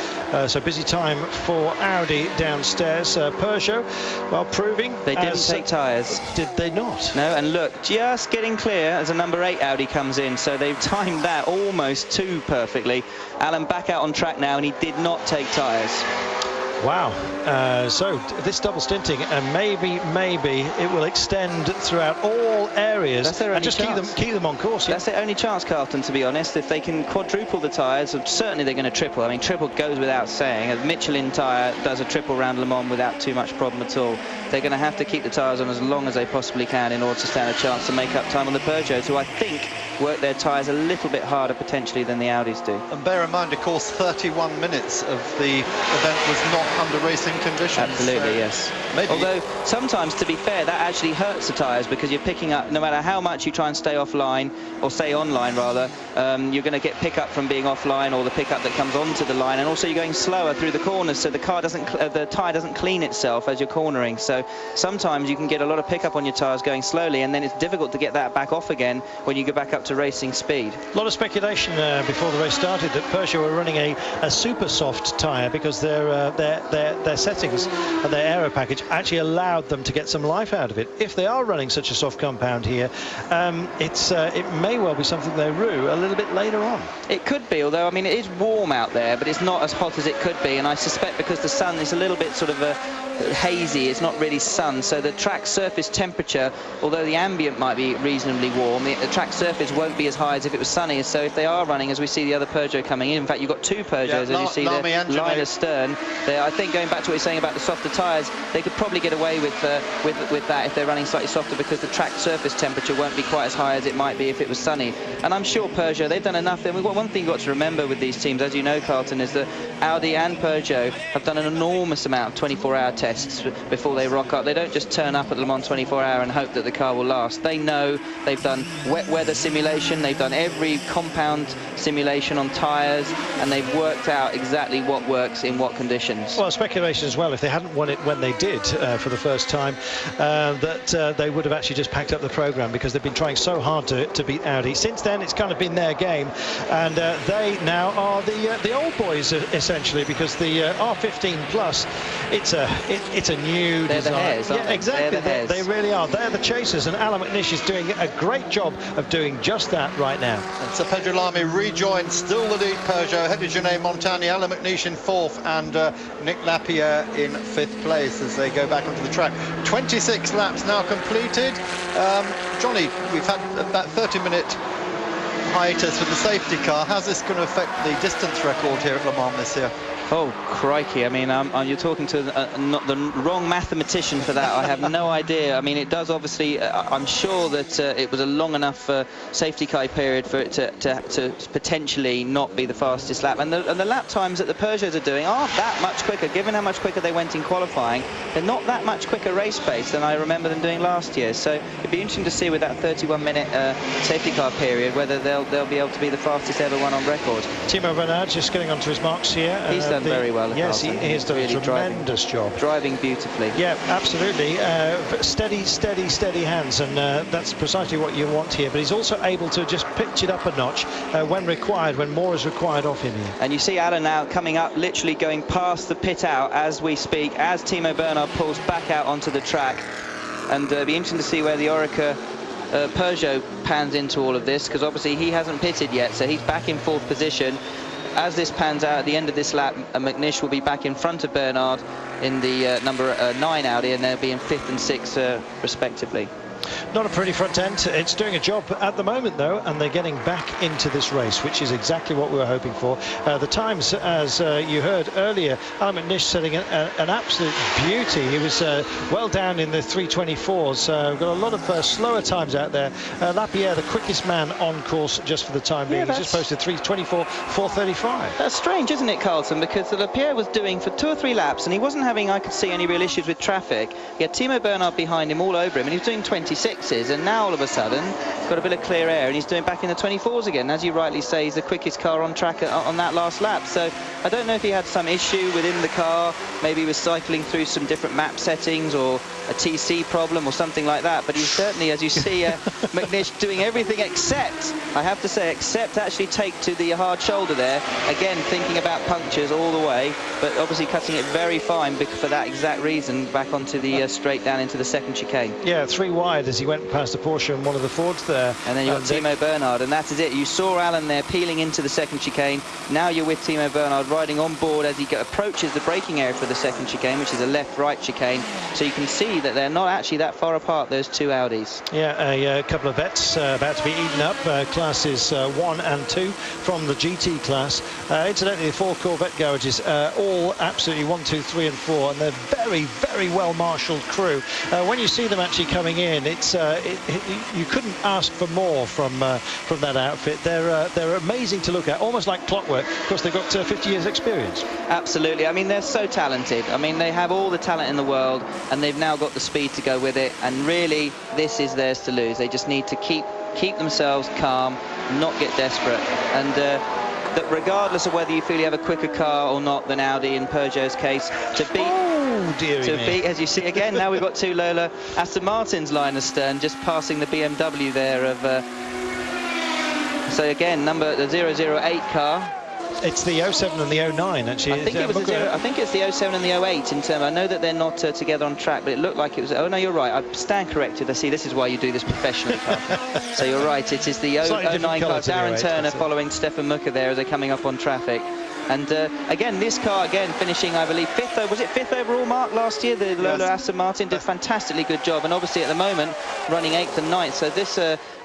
So busy time for Audi downstairs. Peugeot, well, proving they didn't take tyres. Did they not? No, and look, just getting clear as a number 8 Audi comes in, so they've timed that almost too perfectly. Alan back out on track now, and he did not take tyres. Wow. So this double stinting, and maybe it will extend throughout all areas. That's their only and just chance. keep them on course. That's their only chance, Carlton, to be honest. If they can quadruple the tyres, certainly they're going to triple. I mean, triple goes without saying. A Michelin tyre does a triple round Le Mans without too much problem at all. They're going to have to keep the tyres on as long as they possibly can in order to stand a chance to make up time on the Peugeots, who I think work their tyres a little bit harder potentially than the Audis do. And bear in mind, of course, 31 minutes of the event was not under racing conditions. Absolutely, so yes. Maybe. Although sometimes, to be fair, that actually hurts the tyres, because you're picking up, no matter how much you try and stay offline, or stay online rather, you're going to get pickup from being offline, or the pickup that comes onto the line, and also you're going slower through the corners, so the tyre doesn't clean itself as you're cornering. So sometimes you can get a lot of pickup on your tyres going slowly, and then it's difficult to get that back off again when you go back up to racing speed. A lot of speculation before the race started that Peugeot were running a super soft tyre because their settings and their aero package actually allowed them to get some life out of it. If they are running such a soft compound here, it may well be something they rue a little bit later on. It could be, although I mean it is warm out there, but it's not as hot as it could be, and I suspect because the sun is a little bit sort of hazy, it's not really sun, so the track surface temperature, although the ambient might be reasonably warm, the track surface won't be as high as if it was sunny. So if they are running, as we see the other Peugeot coming in fact you've got two Peugeots, as you see the line astern there. I think going back to what you're saying about the softer tyres, they could probably get away with that if they're running slightly softer, because the track surface temperature won't be quite as high as it might be if it was sunny. And I'm sure Peugeot, they've done enough. One thing you've got to remember with these teams, as you know, Carlton, is that Audi and Peugeot have done an enormous amount of 24-hour tests before they rock up. They don't just turn up at Le Mans 24-hour and hope that the car will last. They know, they've done wet weather simulation, they've done every compound simulation on tyres, and they've worked out exactly what works in what conditions. Well, speculation as well, if they hadn't won it when they did for the first time, that they would have actually just packed up the programme, because they've been trying so hard to beat Audi. Since then, it's kind of been their game, and they now are the old boys essentially, because the R15 Plus, it's a new They're design. the hares, aren't yeah, they? exactly. They're the hares. They really are. They're the chasers, and Alan McNish is doing a great job of doing just that right now. And so Pedro Lamy rejoined, still the lead Peugeot, ahead of Genet Montagny, Alan McNish in 4th, and Nick Lapierre in 5th place as they go back onto the track. 26 laps now completed. Johnny, we've had about 30-minute hiatus with the safety car. How's this going to affect the distance record here at Le Mans this year? Oh, crikey. I mean, you're talking to not the wrong mathematician for that. I have no idea. I mean, it does obviously, I'm sure that it was a long enough safety car period for it to potentially not be the fastest lap. And the lap times that the Peugeots are doing aren't that much quicker, given how much quicker they went in qualifying. They're not that much quicker race pace than I remember them doing last year. So it'd be interesting to see with that 31-minute safety car period whether they'll be able to be the fastest ever one on record. Timo Bernard just getting onto his marks here. He's done very well. Yes, he has done really a tremendous job. Driving beautifully. Yeah, absolutely. Steady hands, and that's precisely what you want here. But he's also able to just pitch it up a notch when required, when more is required of him here. And you see Alan now coming up, literally going past the pit out as we speak, as Timo Bernard pulls back out onto the track. And it'll be interesting to see where the Orica Peugeot pans into all of this, because obviously he hasn't pitted yet, so he's back in 4th position. As this pans out at the end of this lap, McNish will be back in front of Bernard in the number 9 Audi, and they'll be in 5th and 6th respectively. Not a pretty front end. It's doing a job at the moment, though, and they're getting back into this race, which is exactly what we were hoping for. The times, as you heard earlier, Alan McNish setting an absolute beauty. He was well down in the 324s. We've got a lot of slower times out there. Lapierre, the quickest man on course just for the time being. He's just posted 324, 435. That's strange, isn't it, Carlton? Because Lapierre was doing for 2 or 3 laps, and he wasn't having, I could see, any real issues with traffic. He had Timo Bernard behind him all over him, and he was doing 26s, and now all of a sudden got a bit of clear air and he's doing back in the 24s again. As you rightly say, he's the quickest car on track on that last lap. So I don't know if he had some issue within the car, maybe he was cycling through some different map settings or a TC problem or something like that, but he's certainly, as you see, McNish doing everything except, I have to say, except actually take to the hard shoulder there, again thinking about punctures all the way, but obviously cutting it very fine for that exact reason back onto the straight down into the 2nd chicane. Yeah, 3 wide ahead as he went past the Porsche and one of the Fords there. And then you've got Timo Bernhard, and that is it. You saw Alan there peeling into the second chicane. Now you're with Timo Bernhard riding on board as he approaches the braking area for the second chicane, which is a left-right chicane. So you can see that they're not actually that far apart, those two Audis. Yeah, a couple of vets about to be eaten up, classes 1 and 2 from the GT class. Incidentally, the 4 Corvette garages, all absolutely 1, 2, 3 and 4, and they're very, very well marshalled crew. When you see them actually coming in, it's you couldn't ask for more from that outfit. They're amazing to look at, almost like clockwork. Of course, they've got 50 years experience. Absolutely. I mean, they're so talented. I mean, they have all the talent in the world, and they've now got the speed to go with it. And really, this is theirs to lose. They just need to keep themselves calm, not get desperate, and that regardless of whether you feel you have a quicker car or not than Audi in Peugeot's case, to beat, as you see again, now we've got two Lola Aston Martins line astern, just passing the BMW there of so again, the 008 car. It's the 07 and the 09 actually. I think it's the 07 and the 08 in terms. I know that they're not together on track, but it looked like it was. Oh no, you're right. I stand corrected. I see. This is why you do this professionally. So you're right. It is the 09 car. Darren Turner following Stefan Mucker there as they're coming up on traffic. And again, this car finishing, I believe, fifth overall mark last year. The Lola Aston Martin did a fantastically good job, and obviously at the moment running 8th and 9th. So this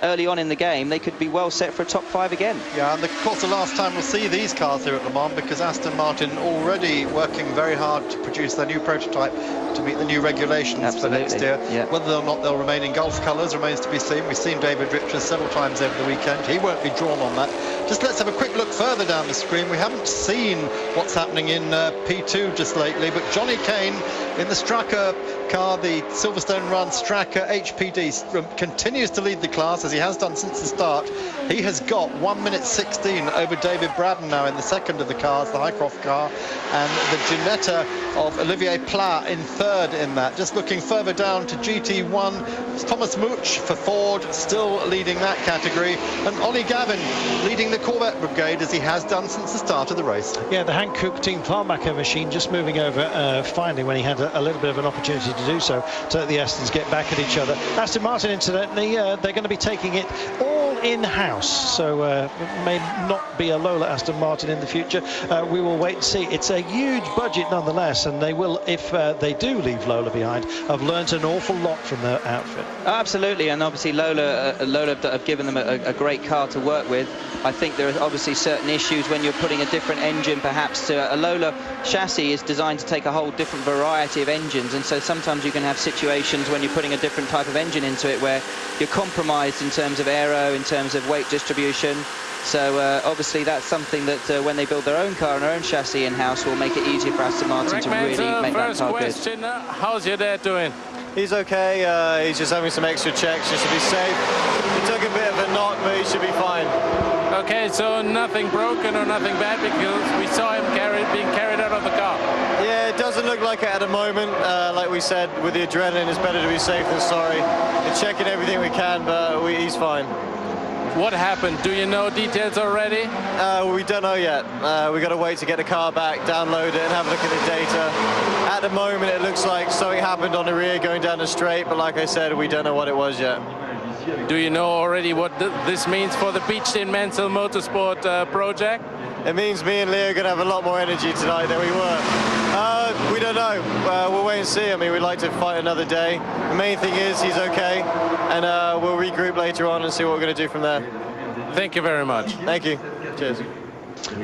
early on in the game, they could be well set for a top 5 again. Yeah, and of course the last time we'll see these cars here at Le Mans, because Aston Martin already working very hard to produce their new prototype to meet the new regulations for next year. Yeah. Whether or not they'll remain in Gulf colours remains to be seen. We've seen David Richards several times over the weekend. He won't be drawn on that. Just let's have a quick look further down the screen. We haven't seen what's happening in P2 just lately, but Johnny Kane in the Straka car, the Silverstone Run Straka HPD, continues to lead the class as he has done since the start. He has got 1 minute 16 over David Braddon now in the second of the cars, the Highcroft car, and the Ginetta of Olivier Pla in third in that. Just looking further down to GT1, Thomas Mooch for Ford still leading that category, and Ollie Gavin leading the Corvette brigade as he has done since the start of the race. Yeah, the Hank Cook Team Farmacher machine just moving over finally when he had a little bit of an opportunity to do so, to let the Astons get back at each other. Aston Martin, incidentally, they're going to be taking it all in-house, so it may not be a Lola Aston Martin in the future. We will wait and see. It's a huge budget nonetheless, and they will, if they do leave Lola behind, have learnt an awful lot from their outfit. Absolutely, and obviously Lola have given them a great car to work with. I think there are obviously certain issues when you're putting a different engine perhaps to a Lola chassis is designed to take a whole different variety of engines, and so sometimes you can have situations when you're putting a different type of engine into it where you're compromised in terms of aero, in terms of weight distribution. So obviously that's something that when they build their own car and their own chassis in-house will make it easier for Aston Martin to really make that car good. First question, how's your dad doing? He's okay, he's just having some extra checks just to be safe. He took a bit of a knock, but he should be fine. Okay, so nothing broken or nothing bad, because we saw him being carried out of the car. Yeah, it doesn't look like it at the moment. Like we said, with the adrenaline, it's better to be safe than sorry. We're checking everything we can, but he's fine. What happened? Do you know details already? We don't know yet. We got to wait to get the car back, download it, and have a look at the data. At the moment, it looks like something happened on the rear going down the straight, but like I said, we don't know what it was yet. Do you know already what this means for the Beached in Mansell Motorsport project? It means me and Leo are going to have a lot more energy tonight than we were. We don't know. We'll wait and see. I mean, we'd like to fight another day. The main thing is he's okay, and we'll regroup later on and see what we're going to do from there. Thank you very much. Thank you. Cheers.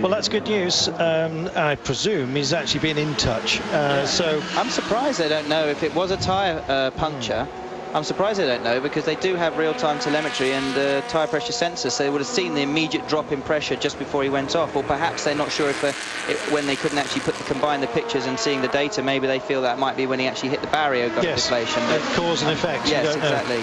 Well, that's good news. I presume he's actually been in touch. So I'm surprised they don't know if it was a tyre puncture. I'm surprised they don't know, because they do have real-time telemetry and tyre pressure sensors, so they would have seen the immediate drop in pressure just before he went off. Or perhaps they're not sure if when they couldn't actually combine the pictures and seeing the data, maybe they feel that might be when he actually hit the barrier, got deflation. Cause and effect. Yes, exactly.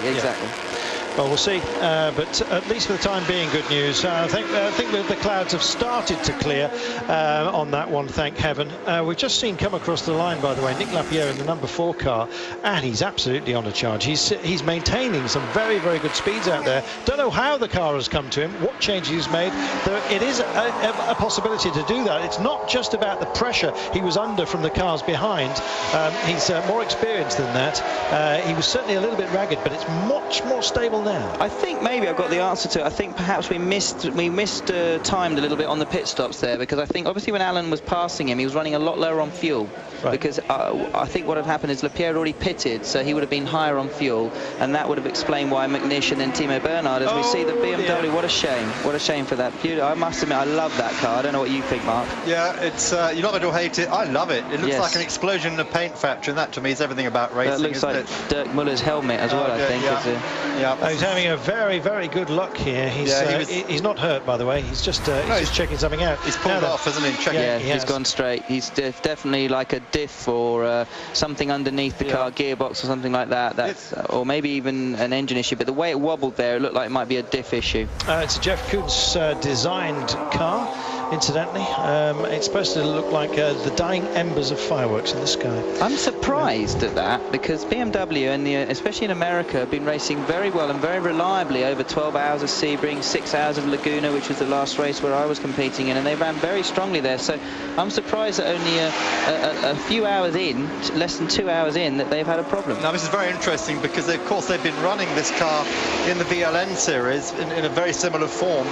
Well, we'll see, but at least for the time being, good news. I think that the clouds have started to clear on that one, thank heaven. We've just seen come across the line, by the way, Nick Lapierre in the number 4 car, and he's absolutely on a charge. He's maintaining some very, very good speeds out there. Don't know how the car has come to him, what changes he's made. It is a possibility to do that. It's not just about the pressure he was under from the cars behind. He's more experienced than that. He was certainly a little bit ragged, but it's much more stable now. I think maybe I've got the answer to it. I think perhaps we timed a little bit on the pit stops there, because I think obviously when Alan was passing him, he was running a lot lower on fuel. Right. Because I think what had happened is Lapierre had already pitted, so he would have been higher on fuel, and that would have explained why McNish and then Timo Bernhard, as we see the BMW, what a shame. What a shame for that. I must admit, I love that car. I don't know what you think, Mark. Yeah, it's you love it or hate it. I love it. It looks like an explosion in a paint factory, and that to me is everything about racing. That looks like Dirk Muller's helmet as well, I think. He's having a very, very good luck here. He's not hurt, by the way. He's just checking something out. He's pulled off, hasn't he? Yeah, he's gone straight. He's definitely like a diff or something underneath the car, gearbox or something like that. That's or maybe even an engine issue. But the way it wobbled there, it looked like it might be a diff issue. It's a Jeff Kuntz designed car, incidentally. It's supposed to look like the dying embers of fireworks in the sky. I'm surprised at that, because BMW, and especially in America, have been racing very well and very reliably over 12 hours of Sebring, 6 hours of Laguna, which was the last race where I was competing in, and they ran very strongly there. So I'm surprised that only a few hours in, less than 2 hours in, that they've had a problem. Now this is very interesting, because of course they've been running this car in the VLN series in a very similar form,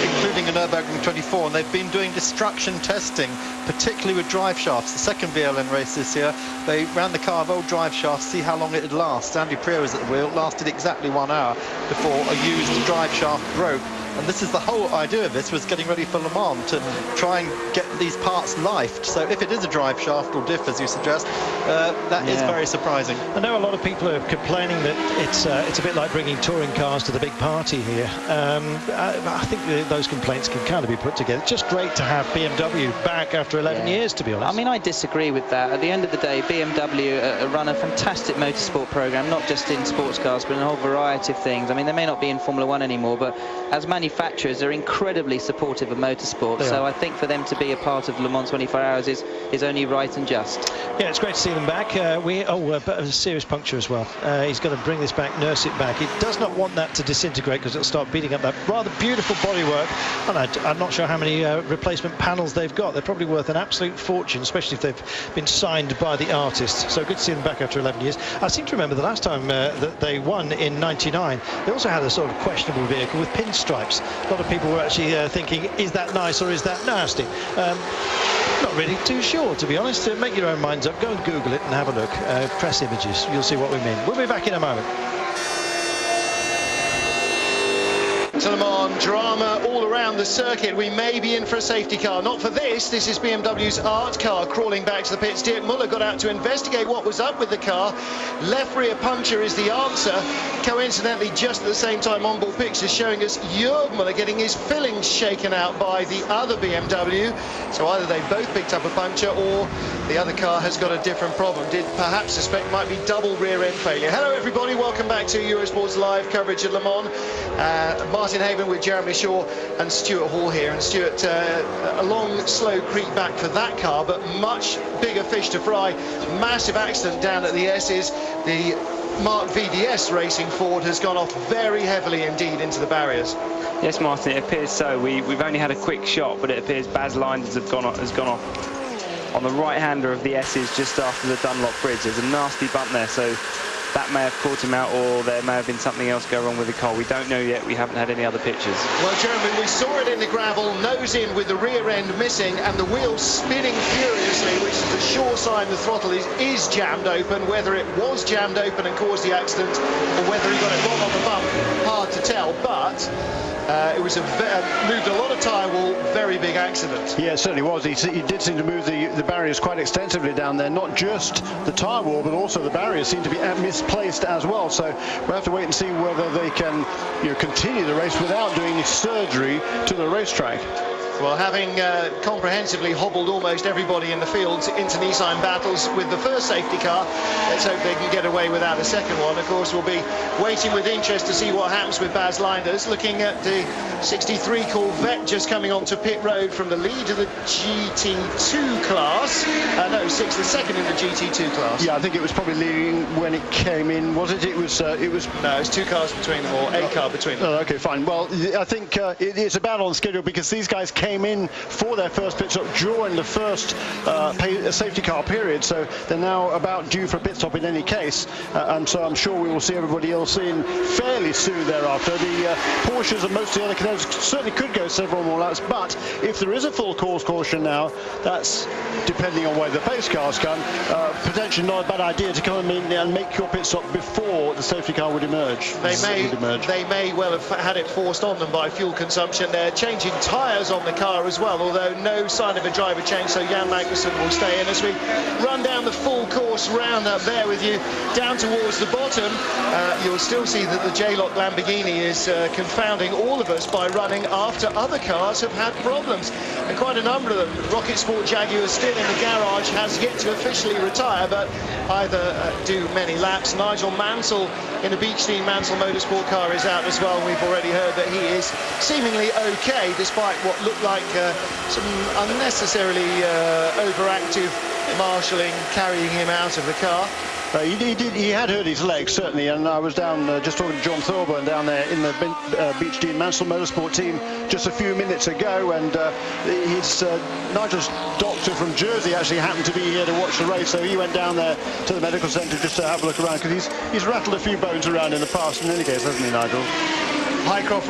including a Nürburgring 24, and they've been doing destruction testing, particularly with drive shafts. The second VLN race this year, they ran the car of old drive shafts, see how long it'd last. Andy Prieur was at the wheel, lasted exactly 1 hour before a used drive shaft broke. And this is the whole idea of this, was getting ready for Le Mans, to try and get these parts lifed. So if it is a drive shaft or diff, as you suggest, that is very surprising. I know a lot of people are complaining that it's a bit like bringing touring cars to the big party here. I think those complaints can kind of be put together. It's just great to have BMW back after 11 years, to be honest. I mean, I disagree with that. At the end of the day, BMW run a fantastic motorsport program, not just in sports cars, but in a whole variety of things. I mean, they may not be in Formula 1 anymore, but as manufacturers, they're incredibly supportive of motorsport. So I think for them to be a part of Le Mans 24 Hours is only right and just. Yeah, it's great to see them back. A serious puncture as well. He's got to bring this back, nurse it back. He does not want that to disintegrate, because it'll start beating up that rather beautiful bodywork. And I'm not sure how many replacement panels they've got. They're probably worth an absolute fortune, especially if they've been signed by the artist. So good to see them back after 11 years. I seem to remember the last time that they won in '99, they also had a sort of questionable vehicle with pinstripes. A lot of people were actually thinking, is that nice or is that nasty? Not really too sure, to be honest. Make your own minds up. Go and Google it and have a look. Press images. You'll see what we mean. We'll be back in a moment. Le Mans drama all around the circuit. We may be in for a safety car. Not for this. This is BMW's art car crawling back to the pits. Dirk Muller got out to investigate what was up with the car. Left rear puncture is the answer. Coincidentally, just at the same time, onboard pictures showing us Jörg Muller getting his fillings shaken out by the other BMW. So either they both picked up a puncture, or the other car has got a different problem. Did perhaps suspect might be double rear end failure. Hello everybody, welcome back to Eurosport's live coverage at Le Mans. Martin Haven with Jeremy Shaw and Stuart Hall here, and Stuart, a long slow creep back for that car, but much bigger fish to fry. Massive accident down at the S's. The Mark VDS Racing Ford has gone off very heavily indeed into the barriers. Yes, Martin, it appears so. We've only had a quick shot, but it appears Baz Linders has gone off on the right-hander of the S's just after the Dunlop Bridge. There's a nasty bump there, so that may have caught him out, or there may have been something else go wrong with the car. We don't know yet. We haven't had any other pictures. Well, Jeremy, we saw it in the gravel, nose in with the rear end missing and the wheels spinning furiously, which is a sure sign the throttle is jammed open. Whether it was jammed open and caused the accident, or whether he got it wrong on the bump, hard to tell. But it was moved a lot of tyre wall, very big accident. Yeah, it certainly was. He did seem to move the barriers quite extensively down there. Not just the tyre wall, but also the barriers seem to be misplaced as well. So we'll have to wait and see whether they can continue the race without doing any surgery to the racetrack. Well, having comprehensively hobbled almost everybody in the field into Nissan battles with the first safety car, let's hope they can get away without a second one. Of course, we'll be waiting with interest to see what happens with Baz Leinders, looking at the 63 Corvette just coming onto pit road from the lead of the GT2 class. No, the second in the GT2 class. Yeah, I think it was probably leading when it came in, was it? It was no, it's 2 cars between them, or a car between them. Oh, okay, fine. Well, I think it's about on schedule because these guys came in for their first pit stop during the first safety car period, so they're now about due for a pit stop in any case, and so I'm sure we will see everybody else in fairly soon thereafter. The Porsches and most of the other Canadians certainly could go several more laps, but if there is a full course caution now, that's depending on where the pace cars come, potentially not a bad idea to come in and make your pit stop before the safety car would emerge. They may well have had it forced on them by fuel consumption. They're changing tyres on the car as well, although no sign of a driver change, so Jan Magnussen will stay in. As we run down the full course round up there with you down towards the bottom, you'll still see that the J-Lock Lamborghini is confounding all of us by running after other cars have had problems, and quite a number of them. Rocket Sport Jaguar still in the garage, has yet to officially retire, but either do many laps. Nigel Mansell in a Beach Team Mansell Motorsport car is out as well. We've already heard that he is seemingly okay, despite what looked like some unnecessarily overactive marshalling carrying him out of the car. He had hurt his legs, certainly, and I was down just talking to John Thorburn down there in the Beach Team Mansell Motorsport team just a few minutes ago, and Nigel's doctor from Jersey actually happened to be here to watch the race, so he went down there to the medical centre just to have a look around, because he's rattled a few bones around in the past in any case, hasn't he, Nigel? Highcroft